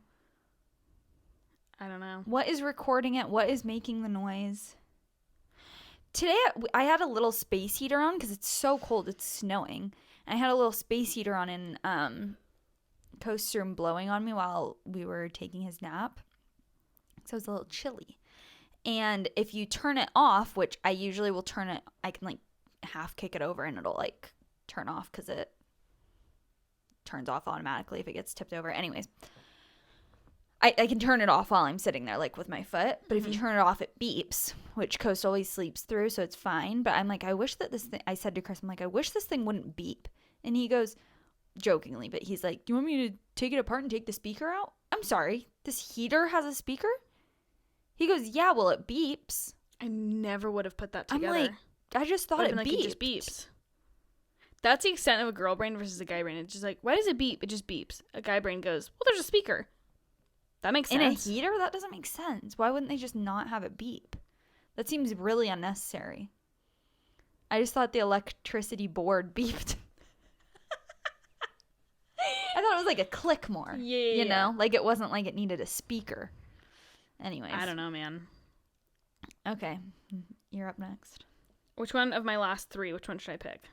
I don't know. What is recording it? What is making the noise? Today, I had a little space heater on because it's so cold. It's snowing. And I had a little space heater on in Coast's room blowing on me while we were taking his nap. So it was a little chilly. And if you turn it off, which I usually will turn it, I can like half kick it over and it'll like turn off because it turns off automatically if it gets tipped over. Anyways, I can turn it off while I'm sitting there, like with my foot. But if you turn it off, it beeps, which Coast always sleeps through, so it's fine. But I'm like, I wish that this thing, I said to Chris, I'm like, I wish this thing wouldn't beep. And he goes, jokingly, but he's like, do you want me to take it apart and take the speaker out? I'm sorry, this heater has a speaker? He goes, yeah, well, it beeps. I never would have put that together. I'm like, I just thought it beeped. It just beeps. That's the extent of a girl brain versus a guy brain. It's just like, why does it beep? It just beeps. A guy brain goes, well, there's a speaker. That makes sense. In a heater? That doesn't make sense. Why wouldn't they just not have it beep? That seems really unnecessary. I just thought the electricity board beeped. I thought it was like a click more. Yeah. You know? Like it wasn't like it needed a speaker. Anyways. I don't know, man. Okay. You're up next. Which one of my last 3, which one should I pick?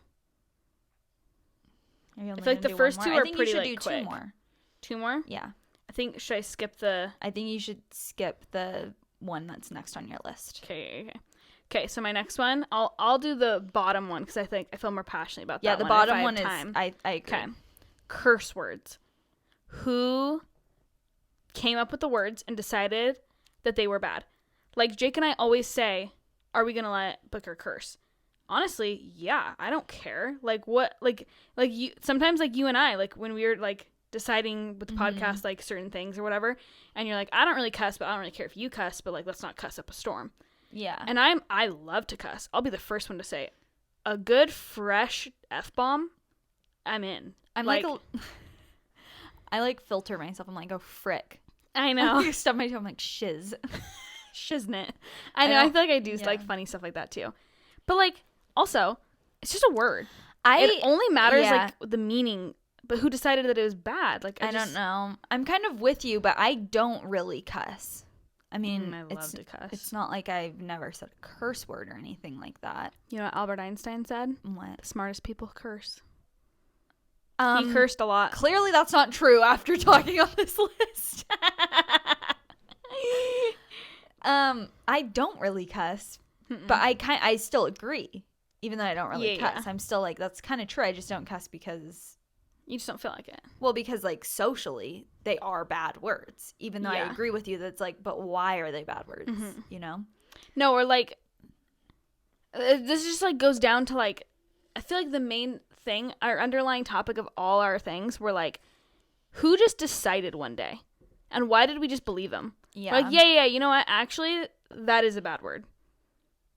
I feel like the first 2 are pretty like quick. 2 more. 2 more? Yeah. I think, should I skip the... I think you should skip the one that's next on your list. Okay, so my next one, I'll do the bottom one because I feel more passionate about that one. Yeah, the bottom one is... I agree. Okay. Curse words. Who came up with the words and decided that they were bad? Like, Jake and I always say, are we going to let Booker curse? Honestly, yeah, I don't care. Like, what... Like you... Sometimes, like, you and I, like, when we were, like... deciding with the podcast like certain things or whatever, and you're like, I don't really cuss, but I don't really care if you cuss, but like let's not cuss up a storm. Yeah. And I love to cuss. I'll be the first one to say it. A good fresh F-bomb, I'm in. I'm like I like filter myself. I'm like, oh frick. I know. I stub my toe. I'm like shiz. Shiznit. I know. I feel like I do like funny stuff like that too. But like also, it's just a word. It only matters like the meaning But who decided that it was bad? Like, I don't know. I'm kind of with you, but I don't really cuss. I mean, I love to cuss. It's not like I've never said a curse word or anything like that. You know what Albert Einstein said? What? The smartest people curse. He cursed a lot. Clearly that's not true after talking on this list. I don't really cuss, but I still agree. Even though I don't really cuss, I'm still like, that's kind of true. I just don't cuss because... You just don't feel like it. Well, because, like, socially, they are bad words. Even though I agree with you that it's like, but why are they bad words? You know? No, or, like, this just, like, goes down to, like, I feel like the main thing, our underlying topic of all our things were, like, who just decided one day? And why did we just believe them? Yeah. We're like, yeah, you know what? Actually, that is a bad word.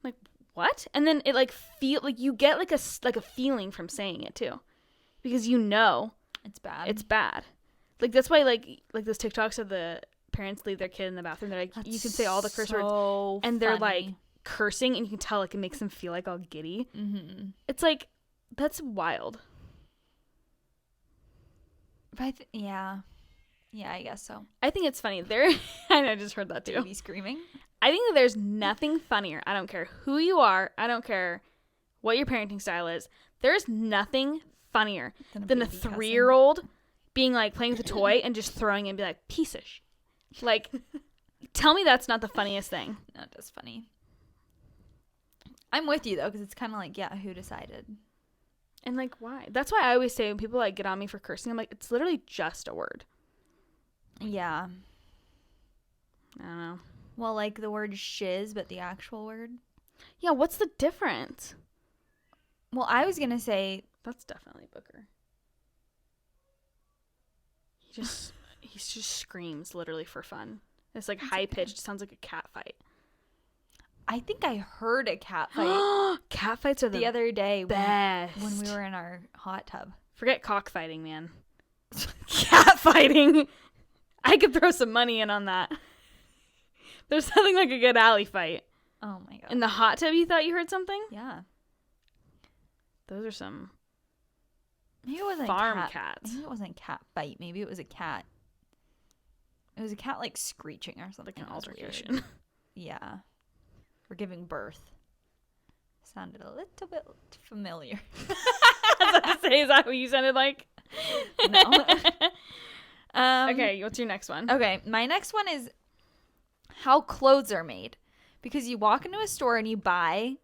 Like, what? And then it, like, you get, like, a feeling from saying it, too. Because you know it's bad. It's bad. Like, that's why, like those TikToks of the parents leave their kid in the bathroom. They're like, you can say all the curse words. And they're, like, cursing. And you can tell, like, it makes them feel, like, all giddy. Mm-hmm. It's, like, that's wild. But yeah, I guess so. I think it's funny. I just heard that, too. Baby screaming. I think that there's nothing funnier. I don't care who you are. I don't care what your parenting style is. There's nothing funnier than a 3-year-old being like playing with a toy and just throwing it and be like, piece of shit. Like, tell me that's not the funniest thing. No, it is funny. I'm with you though, because it's kind of like, yeah, who decided? And like, why? That's why I always say when people like get on me for cursing, I'm like, it's literally just a word. Yeah. I don't know. Well, like the word shiz, but the actual word. Yeah, what's the difference? Well, I was gonna say that's definitely Booker. He just screams literally for fun. It's like high pitched. Sounds like a cat fight. I think I heard a cat fight. Cat fights are the other day best. When we were in our hot tub. Forget cockfighting, man. Cat fighting. I could throw some money in on that. There's nothing like a good alley fight. Oh my god. In the hot tub, you thought you heard something? Yeah. Those are some maybe it wasn't farm cats. Maybe it wasn't cat fight. Maybe it was a cat. It was a cat like screeching or something. Like an altercation. Yeah. We're giving birth. Sounded a little bit familiar. I was about to say, is that what you sounded like? No. Okay, what's your next one? Okay, my next one is how clothes are made. Because you walk into a store and you buy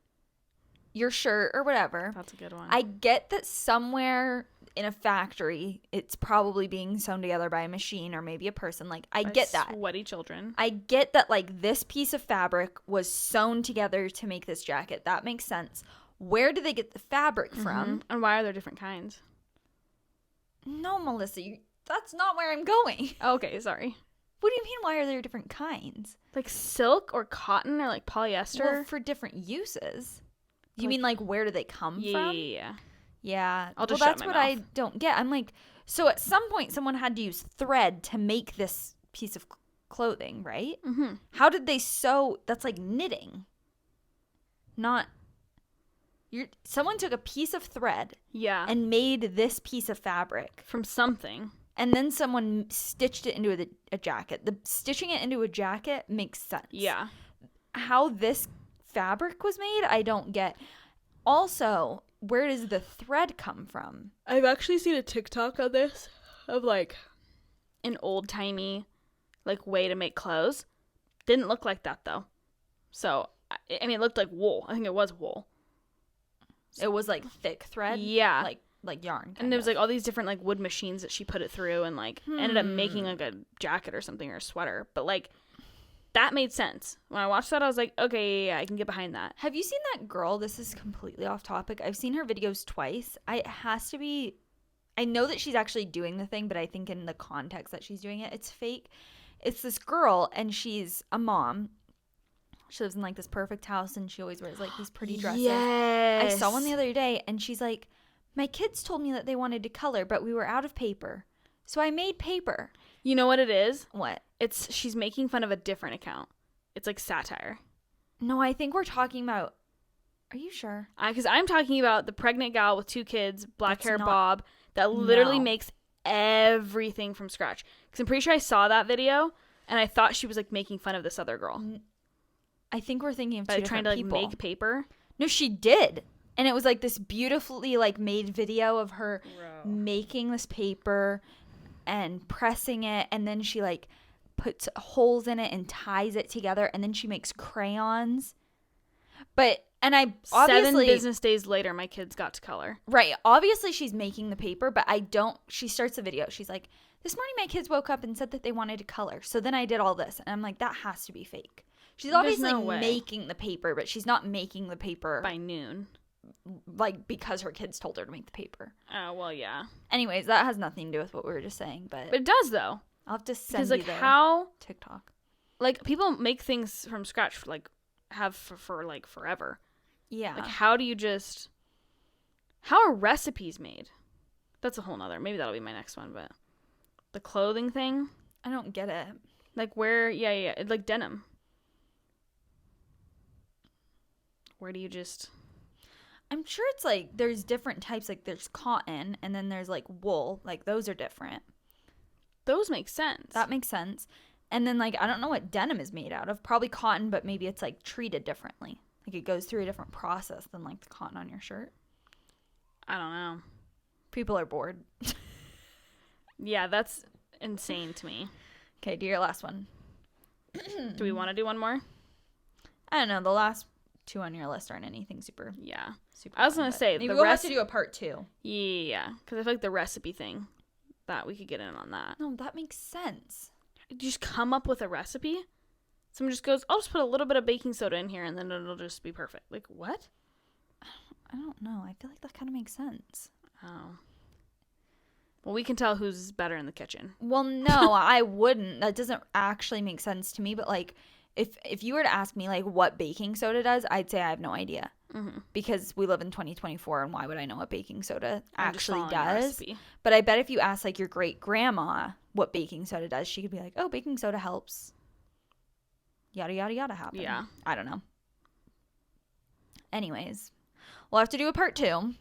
your shirt or whatever. That's a good one. I get that somewhere in a factory, it's probably being sewn together by a machine or maybe a person. Like, I get that. Sweaty children. I get that, like, this piece of fabric was sewn together to make this jacket. That makes sense. Where do they get the fabric from? And why are there different kinds? No, Melissa, that's not where I'm going. Okay, sorry. What do you mean, why are there different kinds? Like silk or cotton or like polyester? Well, for different uses. You mean like where do they come from? Yeah. I'll just that's shut my what mouth. I don't get. I'm like, so at some point someone had to use thread to make this piece of clothing, right? Mm-hmm. How did they sew? That's like knitting. Not. Someone took a piece of thread. Yeah. And made this piece of fabric. From something. And then someone stitched it into a jacket. The stitching it into a jacket makes sense. Yeah. How this fabric was made, I don't get. Also, where does the thread come from? I've actually seen a TikTok on this of like an old timey like way to make clothes. Didn't look like that though. So I mean, it looked like wool. I think it was wool. It was like thick thread. Yeah. Like yarn. And there was like all these different like wood machines that she put it through and like ended up making like a jacket or something or a sweater. But like that made sense. When I watched that, I was like, okay, yeah, I can get behind that. Have you seen that girl? This is completely off topic. I've seen her videos twice. It has to be. I know that she's actually doing the thing, but I think in the context that she's doing it, it's fake. It's this girl, and she's a mom. She lives in like this perfect house, and she always wears like these pretty dresses. Yes. I saw one the other day, and she's like, my kids told me that they wanted to color, but we were out of paper. So I made paper. You know what it is? What? She's making fun of a different account. It's like satire. No, I think we're talking about. Are you sure? Because I'm talking about the pregnant gal with 2 kids, black hair bob. that literally No. makes everything from scratch. Because I'm pretty sure I saw that video and I thought she was like making fun of this other girl. I think we're thinking of two By trying different to like people. make paper. No, she did. And it was like this beautifully like made video of her making this paper and pressing it, and then she like puts holes in it and ties it together, and then she makes crayons. And I obviously 7 business days later, my kids got to color. right, obviously she's making the paper, but she starts the video. She's like, this morning my kids woke up and said that they wanted to color. So then I did all this. And I'm like, that has to be fake. She's obviously no way. making the paper, but she's not making the paper By noon. like because her kids told her to make the paper. Oh, well, yeah. Anyways, that has nothing to do with what we were just saying, but But it does, though. I'll have to send Because, you like, the how... TikTok. Like, people make things from scratch, for, like, for like, forever. Yeah. Like, how do you just... How are recipes made? That's a whole nother... Maybe that'll be my next one, but... The clothing thing? I don't get it. Like, where... Yeah. Like, denim. Where do you just... I'm sure it's like there's different types. Like there's cotton and then there's like wool. Like those are different. Those make sense. That makes sense. And then like I don't know what denim is made out of. Probably cotton, but maybe it's like treated differently. Like it goes through a different process than like the cotton on your shirt. I don't know. People are bored. Yeah, that's insane to me. Okay, do your last one. Do we want to do one more? I don't know. The last two on your list aren't anything super. Yeah. Super. I was fun, gonna but say, maybe the we'll rest- have to do a part 2. Yeah, because I feel like the recipe thing, that we could get in on that. No, that makes sense. You just come up with a recipe. Someone just goes, I'll just put a little bit of baking soda in here and then it'll just be perfect. Like, what? I don't know. I feel like that kind of makes sense. Oh. Well, we can tell who's better in the kitchen. Well, no, I wouldn't. That doesn't actually make sense to me. But like, if you were to ask me like what baking soda does, I'd say I have no idea because we live in 2024, and why would I know what baking soda I'm just actually following the does? recipe. But I bet if you ask like your great grandma what baking soda does, she could be like, "Oh, baking soda helps." Yada yada yada happen. Yeah. I don't know. Anyways, we'll have to do a part 2.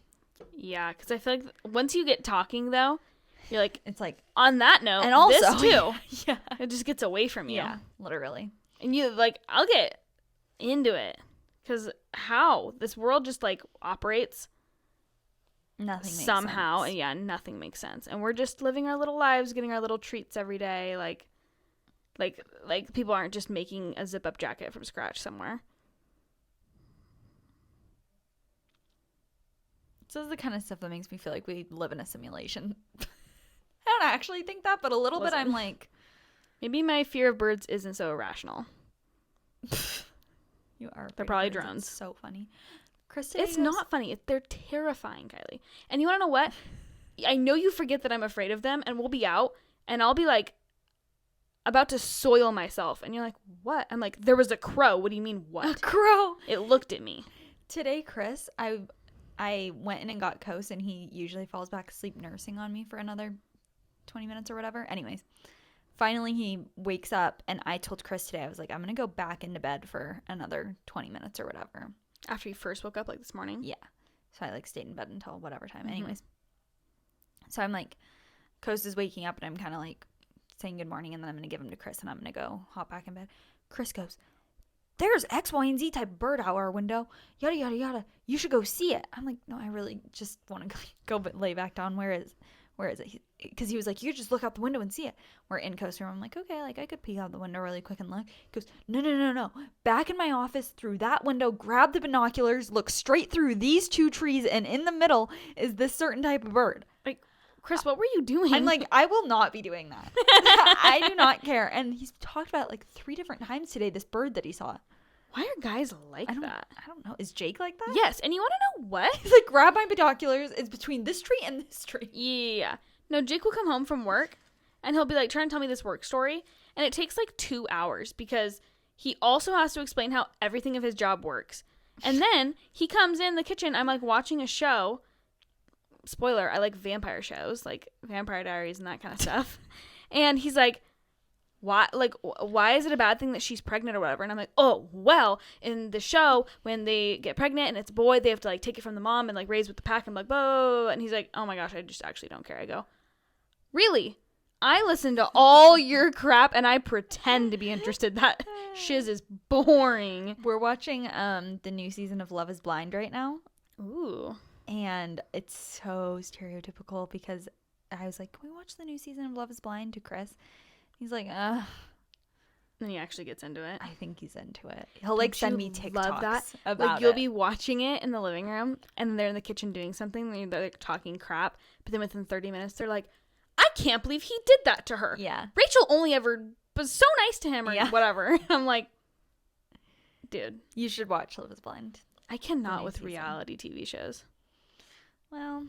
Yeah, because I feel like once you get talking, though, you're like, It's like, on that note, and also this too. yeah, It just gets away from you. yeah, literally. And you, like, I'll get into it. Because how? This world just, like, operates Nothing makes somehow. sense. And yeah, nothing makes sense. And we're just living our little lives, getting our little treats every day. Like people aren't just making a zip-up jacket from scratch somewhere. This is the kind of stuff that makes me feel like we live in a simulation. I don't actually think that, but a little bit Listen. I'm like, Maybe my fear of birds isn't so irrational. you are. They're afraid probably of birds. drones. It's so funny. Krista, It's not funny. They're terrifying, Kylie. And you want to know what? I know you forget that I'm afraid of them, and we'll be out, and I'll be like, about to soil myself. And you're like, what? I'm like, there was a crow. What do you mean, what? a crow. It looked at me. Today, Chris, I went in and got Kos, and he usually falls back asleep nursing on me for another 20 minutes or whatever. Anyways, finally he wakes up, and I told Chris today, I was like, I'm going to go back into bed for another 20 minutes or whatever. After you first woke up, like, this morning? Yeah. So I, like, stayed in bed until whatever time. Mhm. Anyways. So I'm, like, Kos is waking up, and I'm kind of, like, saying good morning, and then I'm going to give him to Chris, and I'm going to go hop back in bed. Chris goes, there's X, Y, and Z type of bird out our window. Yada, yada, yada. You should go see it. I'm like, no, I really just want to go lay back down. Where is it? Because he was like, you just look out the window and see it. We're in Coast room. I'm like, okay, like I could peek out the window really quick and look. He goes, no. Back in my office, through that window, grab the binoculars, look straight through these 2 trees, and in the middle is this certain type of bird. Like, Chris, what were you doing? I'm like, I will not be doing that. I do not care. And he's talked about it like 3 different times today, this bird that he saw. why are guys like that? I don't know. Is Jake like that? Yes, and you want to know what? He's like, grab my binoculars. It's between this tree and this tree. Yeah. No, Jake will come home from work, and he'll be like, trying to tell me this work story, and it takes like 2 hours, because he also has to explain how everything of his job works. And then he comes in the kitchen, I'm like watching a show. Spoiler, I like vampire shows, like Vampire Diaries and that kind of stuff. And he's like, why is it a bad thing that she's pregnant or whatever? And I'm like, oh, well, in the show, when they get pregnant and it's a boy, they have to like take it from the mom and like raise with the pack. I'm like, whoa. And he's like, oh my gosh, I just actually don't care. I go, really? I listen to all your crap and I pretend to be interested. That shiz is boring. We're watching the new season of Love is Blind right now. Ooh. And it's so stereotypical because I was like, can we watch the new season of Love is Blind to Chris? He's like, Then he actually gets into it. I think he's into it. He'll like send me TikToks love that? about like you'll it. be watching it in the living room and they're in the kitchen doing something and they're like talking crap, but then within 30 minutes they're like, I can't believe he did that to her. Yeah. Rachel only ever was so nice to him or whatever. I'm like, dude. You should watch Love is Blind. I cannot with reality TV shows. Well,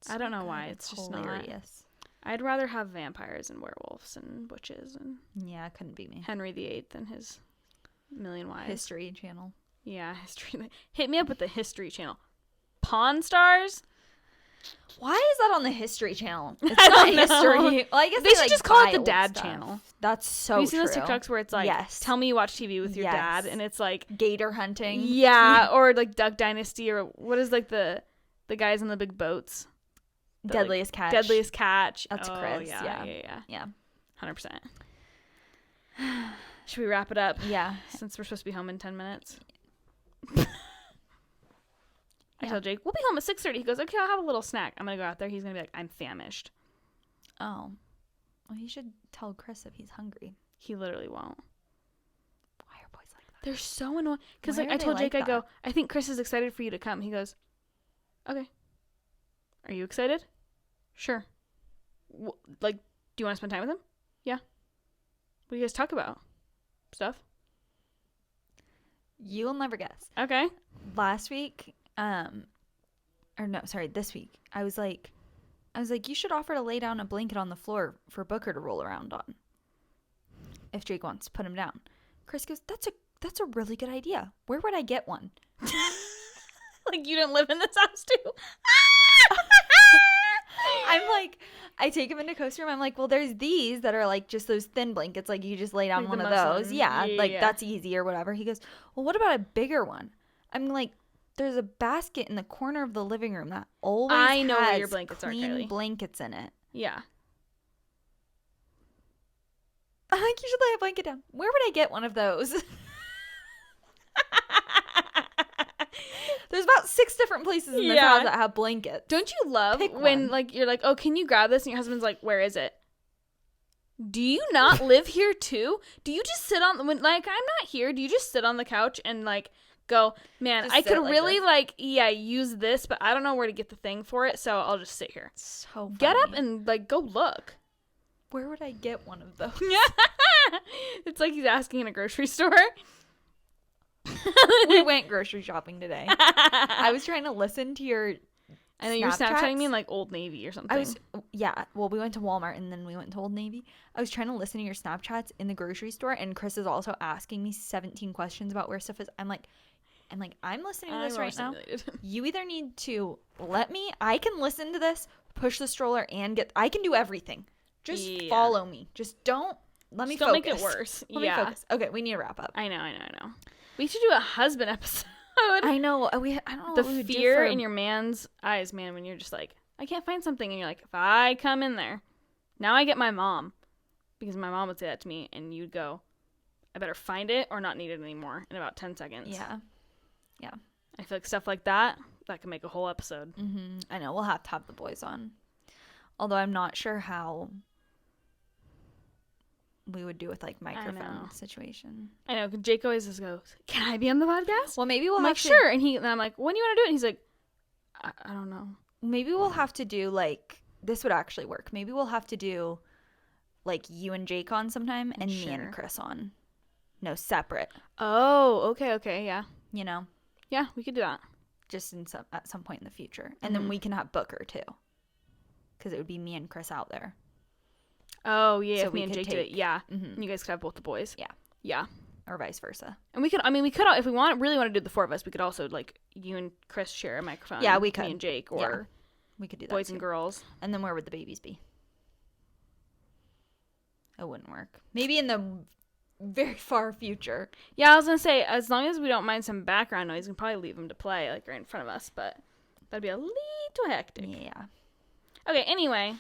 I don't know why. It's just hilarious. Not. I'd rather have vampires and werewolves and witches and yeah, it couldn't be me. Henry VIII and his million wives. History Channel. Yeah, History. Hit me up with the History Channel. Pawn Stars? Why is that on the History Channel? It's not history. Well, I guess they should like just call it the buy Dad stuff. Channel. That's so Have you seen true. those TikToks where it's like, yes. Tell me you watch TV with your yes. dad, and it's like gator hunting. Yeah, or like Duck Dynasty, or what is like the guys on the big boats? Deadliest Catch. Deadliest Catch. That's Chris. Yeah. 100%. Should we wrap it up? Yeah. Since we're supposed to be home in 10 minutes. I tell Jake, we'll be home at 6:30. He goes, okay, I'll have a little snack. I'm going to go out there. He's going to be like, I'm famished. Oh. Well, you should tell Chris if he's hungry. He literally won't. Why are boys like that? They're so annoying. Because Why like are I they told like Jake, I that? go, I think Chris is excited for you to come. He goes, okay. Are you excited? Sure. Like, do you want to spend time with him? Yeah. What do you guys talk about? Stuff? You will never guess. Okay. Last week, this week, I was like, you should offer to lay down a blanket on the floor for Booker to roll around on. If Jake wants to put him down. Chris goes, that's a really good idea. Where would I get one? Like, you didn't live in this house too? I'm like, I take him into Coast Room. I'm like, well, there's these that are like just those thin blankets. Like you just lay down like one of muslin. those. Yeah, like yeah. that's easy or whatever. He goes, well, what about a bigger one? I'm like, there's a basket in the corner of the living room that always I know has where your blankets are, clean Kylie. blankets in it. Yeah. I'm like, you should lay a blanket down. Where would I get one of those? There's about 6 different places in this house that have blankets. Don't you love Pick when one. like you're like, oh, can you grab this? And your husband's like, where is it? Do you not live here too? Do you just sit on when like I'm not here? Do you just sit on the couch and like go, man, Just I sit could like really this. like use this, but I don't know where to get the thing for it, so I'll just sit here. So funny. Get up and like go look. Where would I get one of those? It's like he's asking in a grocery store. We went grocery shopping today. I was trying to listen to your And then you're Snapchatting me in Snapchats. like Old Navy or something. Well, we went to Walmart and then we went to Old Navy. I was trying to listen to your Snapchats in the grocery store, and Chris is also asking me 17 questions about where stuff is. I'm listening to this right now. You either need to let me, I can listen to this, push the stroller, and I can do everything. Just follow me. Just don't let me don't focus. make it worse. Let me focus. Okay, we need to wrap up. I know. We should do a husband episode. I know. I don't know The what we would do fear for in your man's eyes, man, when you're just like, I can't find something, and you're like, if I come in there, now I get my mom, because my mom would say that to me, and you'd go, I better find it or not need it anymore in about 10 seconds. Yeah. I feel like stuff like that can make a whole episode. Mm-hmm. I know. We'll have to have the boys on. Although I'm not sure how we would do with like microphone situation. I know. Jake always just goes, can I be on the podcast? Well, maybe we'll I'm have like, to, sure. And I'm like, when do you want to do it? And he's like, I don't know. Maybe we'll have to do like, this would actually work. Maybe we'll have to do like you and Jake on sometime and me and Chris on. No, separate. Oh, okay. Yeah. You know? Yeah, we could do that. Just at some point in the future. And then we can have Booker too. Because it would be me and Chris out there. Oh, yeah. So if me and Jake did it. Yeah. Mm-hmm. You guys could have both the boys. Yeah. Yeah. Or vice versa. And we could, if we really want to do the 4 of us, we could also, like, you and Chris share a microphone. Yeah, we could. Me and Jake, or we could do that boys too. and girls. And then where would the babies be? It wouldn't work. Maybe in the very far future. Yeah, I was gonna say, as long as we don't mind some background noise, we can probably leave them to play like right in front of us, but that'd be a little hectic. Yeah. Okay, anyway.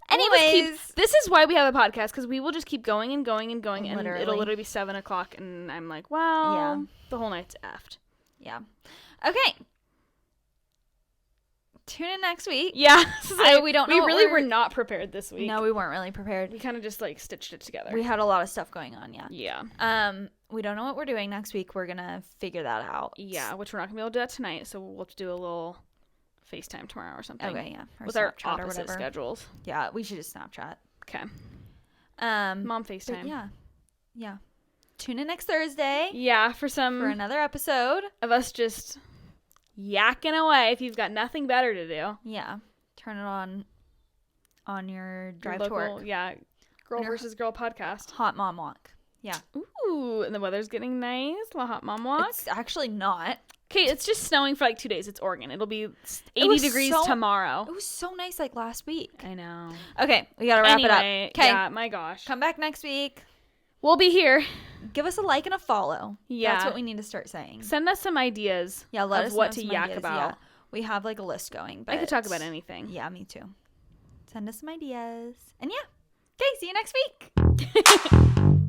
Anyways. This is why we have a podcast, because we will just keep going and going and going, and it'll literally be 7 o'clock, and I'm like, well, the whole night's effed. Yeah. Okay. Tune in next week. Yeah. We don't know. We really were not prepared this week. No, we weren't really prepared. We kind of just like stitched it together. We had a lot of stuff going on, yeah. Yeah. We don't know what we're doing next week. We're gonna figure that out. Yeah, which we're not gonna be able to do that tonight, so we'll have to do a little FaceTime tomorrow or something. Okay, yeah. With our opposite schedules. Yeah, we should just Snapchat. Okay. Mom FaceTime. Yeah. Yeah. Tune in next Thursday. Yeah, for another episode of us just yakking away if you've got nothing better to do. Yeah. Turn it on your drive to work. Yeah. Girl versus Girl podcast. Hot mom walk. Yeah. Ooh, and the weather's getting nice. A little hot mom walk. It's actually not. Okay, it's just snowing for like 2 days. It's Oregon. It'll be 80 degrees tomorrow. It was so nice like last week. I know. Okay, we gotta wrap it up. Okay. Yeah, my gosh. Come back next week. We'll be here. Give us a like and a follow. Yeah. That's what we need to start saying. Send us some ideas. Yeah, let us know what to some yak ideas. about. Yeah. We have like a list going. But I could talk about anything. Yeah, me too. Send us some ideas. And yeah. Okay, see you next week.